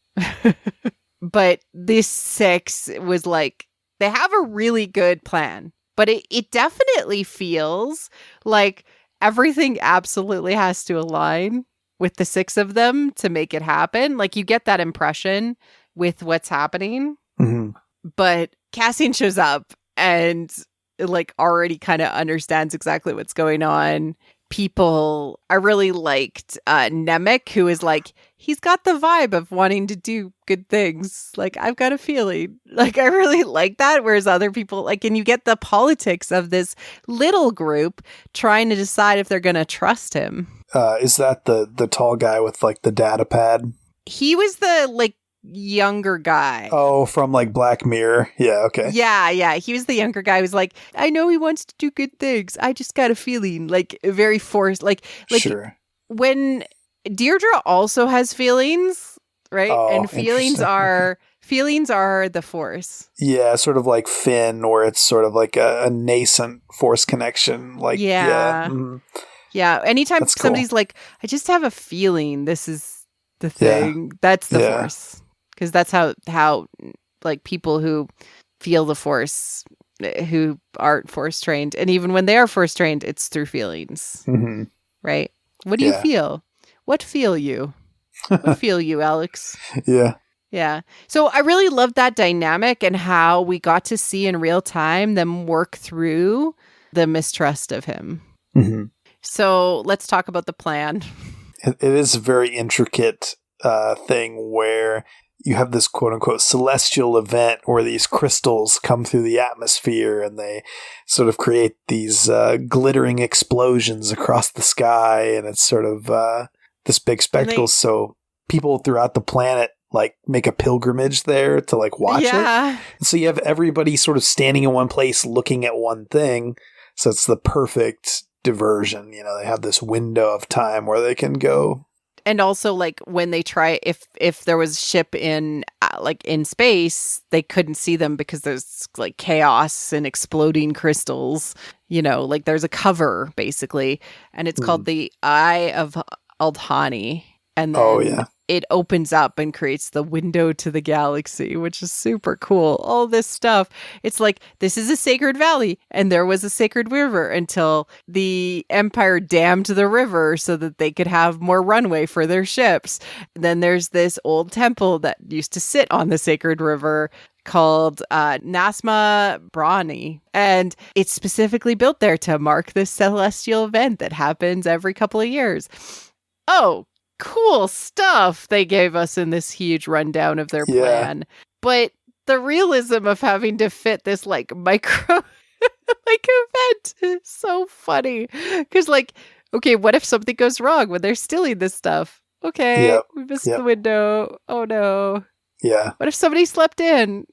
S1: But this 6 was like, they have a really good plan, but it definitely feels like everything absolutely has to align with the 6 of them to make it happen. Like, you get that impression with what's happening.
S2: Mm-hmm.
S1: But Cassian shows up and, like, already kind of understands exactly what's going on. I really liked Nemec, who is like, he's got the vibe of wanting to do good things. Like, I've got a feeling. Like, I really like that. Whereas other people, like, and you get the politics of this little group trying to decide if they're going to trust him.
S2: Is that the tall guy with, like, the data pad?
S1: He was the, like, younger guy.
S2: Oh, from, like, Black Mirror. Yeah, okay.
S1: Yeah. He was the younger guy who's like, I know he wants to do good things. I just got a feeling. Like, very forced. Like
S2: sure.
S1: When Deirdre also has feelings, right?
S2: Oh,
S1: and feelings are the Force.
S2: Yeah, sort of like Finn, where it's sort of like a nascent Force connection. Like,
S1: yeah. Yeah. Anytime
S2: That's
S1: somebody's
S2: cool.
S1: like, I just have a feeling this is the thing. That's the Force. Because that's how like, people who feel the Force, who aren't Force trained, and even when they are Force trained, it's through feelings.
S2: Mm-hmm.
S1: Right? What do you feel? What feel you? What feel you, Alex?
S2: Yeah.
S1: Yeah. So I really loved that dynamic and how we got to see in real time them work through the mistrust of him.
S2: Mm-hmm.
S1: So let's talk about the plan.
S2: It is a very intricate thing where you have this quote-unquote celestial event where these crystals come through the atmosphere and they sort of create these glittering explosions across the sky, and it's sort of this big spectacle. So people throughout the planet like make a pilgrimage there to like watch it. And so you have everybody sort of standing in one place looking at one thing. So it's the perfect diversion. You know, they have this window of time where they can go.
S1: And also, like, when they try, if there was a ship in space, they couldn't see them because there's like chaos and exploding crystals. You know, like there's a cover basically, and it's called the Eye of Aldhani, and then it opens up and creates the window to the galaxy, which is super cool. All this stuff. It's like, this is a sacred valley, and there was a sacred river until the Empire dammed the river so that they could have more runway for their ships. And then there's this old temple that used to sit on the sacred river called Nasma Brani, and it's specifically built there to mark this celestial event that happens every couple of years. Oh, cool stuff they gave us in this huge rundown of their plan. But the realism of having to fit this like micro event is so funny. Because like, okay, what if something goes wrong when they're stealing this stuff? Okay, we missed the window. Oh no.
S2: Yeah.
S1: What if somebody slept in?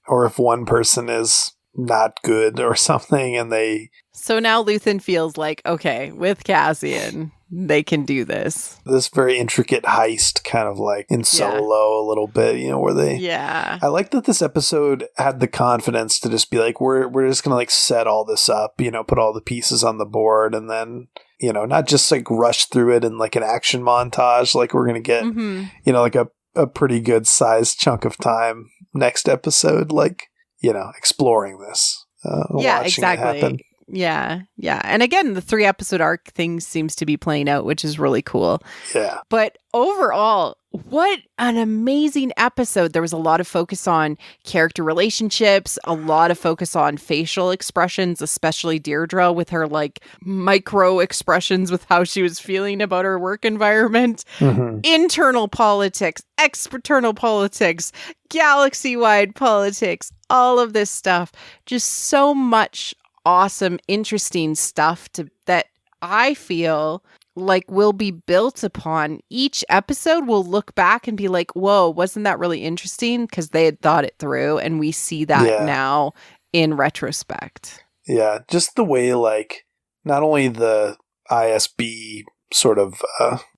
S2: Or if one person is not good or something and they...
S1: So now Luthen feels like, okay, with Cassian, they can do this.
S2: This very intricate heist, kind of like in Solo a little bit, you know, where they...
S1: Yeah.
S2: I like that this episode had the confidence to just be like, we're just going to like set all this up, you know, put all the pieces on the board, and then, you know, not just like rush through it in like an action montage. Like we're going to get, you know, like a pretty good sized chunk of time next episode, like, you know, exploring this. Watching it happen.
S1: Yeah. And again, the 3-episode arc thing seems to be playing out, which is really cool.
S2: Yeah.
S1: But overall, what an amazing episode. There was a lot of focus on character relationships, a lot of focus on facial expressions, especially Deirdre with her like micro expressions with how she was feeling about her work environment, internal politics, external politics, galaxy-wide politics, all of this stuff. Just so much awesome, interesting stuff that I feel like will be built upon. Each episode will look back and be like, whoa, wasn't that really interesting? Because they had thought it through, and we see that now in retrospect.
S2: Yeah, just the way, like, not only the ISB sort of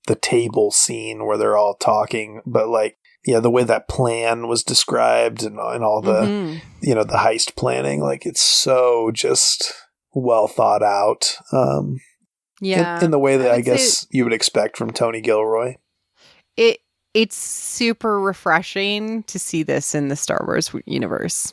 S2: the table scene where they're all talking, but like, the way that plan was described and all the, you know, the heist planning, like it's so just well thought out. In the way that I guess you would expect from Tony Gilroy.
S1: It's super refreshing to see this in the Star Wars universe.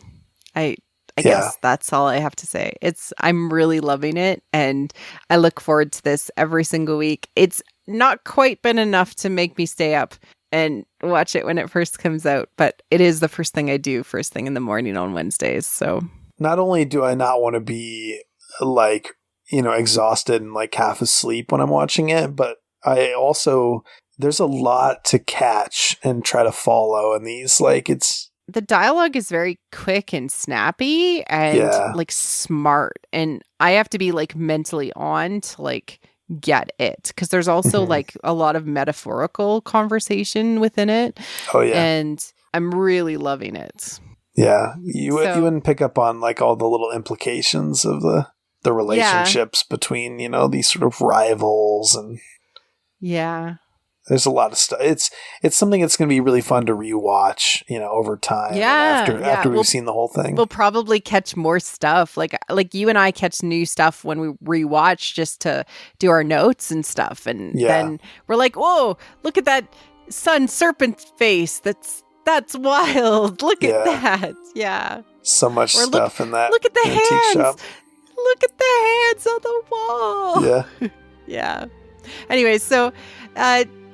S1: I guess that's all I have to say. I'm really loving it, and I look forward to this every single week. It's not quite been enough to make me stay up and watch it when it first comes out, but it is the first thing I do first thing in the morning on Wednesdays. So
S2: not only do I not want to be like, you know, exhausted and like half asleep when I'm watching it, but I also, there's a lot to catch and try to follow in these. Like
S1: the dialogue is very quick and snappy and like smart, and I have to be like mentally on to like get it, because there's also like a lot of metaphorical conversation within it. And I'm really loving it.
S2: You wouldn't pick up on like all the little implications of the relationships between, you know, these sort of rivals, and there's a lot of stuff. It's something that's going to be really fun to rewatch, you know, over time. After we've seen the whole thing, we'll
S1: probably catch more stuff. Like you and I catch new stuff when we rewatch just to do our notes and stuff, and then we're like, "Whoa, look at that sun serpent face! That's wild! Look at that! Yeah,
S2: so much stuff in that.
S1: Look at the hands!
S2: Shop.
S1: Look at the hands on the wall! Yeah. Anyway, so.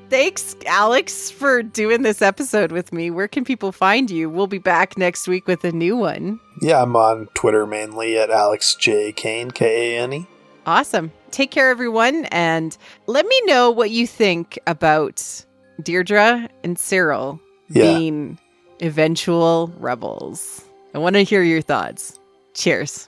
S1: Thanks, Alex, for doing this episode with me. Where can people find you? We'll be back next week with a new one.
S2: Yeah, I'm on Twitter mainly at Alex J. Kane, Kane.
S1: Awesome. Take care, everyone. And let me know what you think about Deirdre and Cyril being eventual rebels. I want to hear your thoughts. Cheers.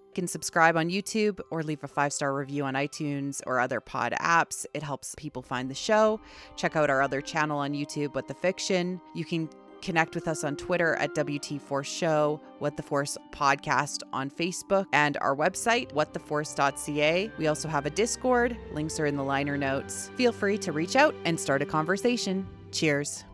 S1: You can subscribe on YouTube or leave a 5-star review on iTunes or other pod apps. It helps people find the show. Check out our other channel on YouTube, What the Fiction. You can connect with us on Twitter at WT Force Show, What the Force Podcast on Facebook, and our website, whattheforce.ca. We also have a Discord. Links are in the liner notes. Feel free to reach out and start a conversation. Cheers.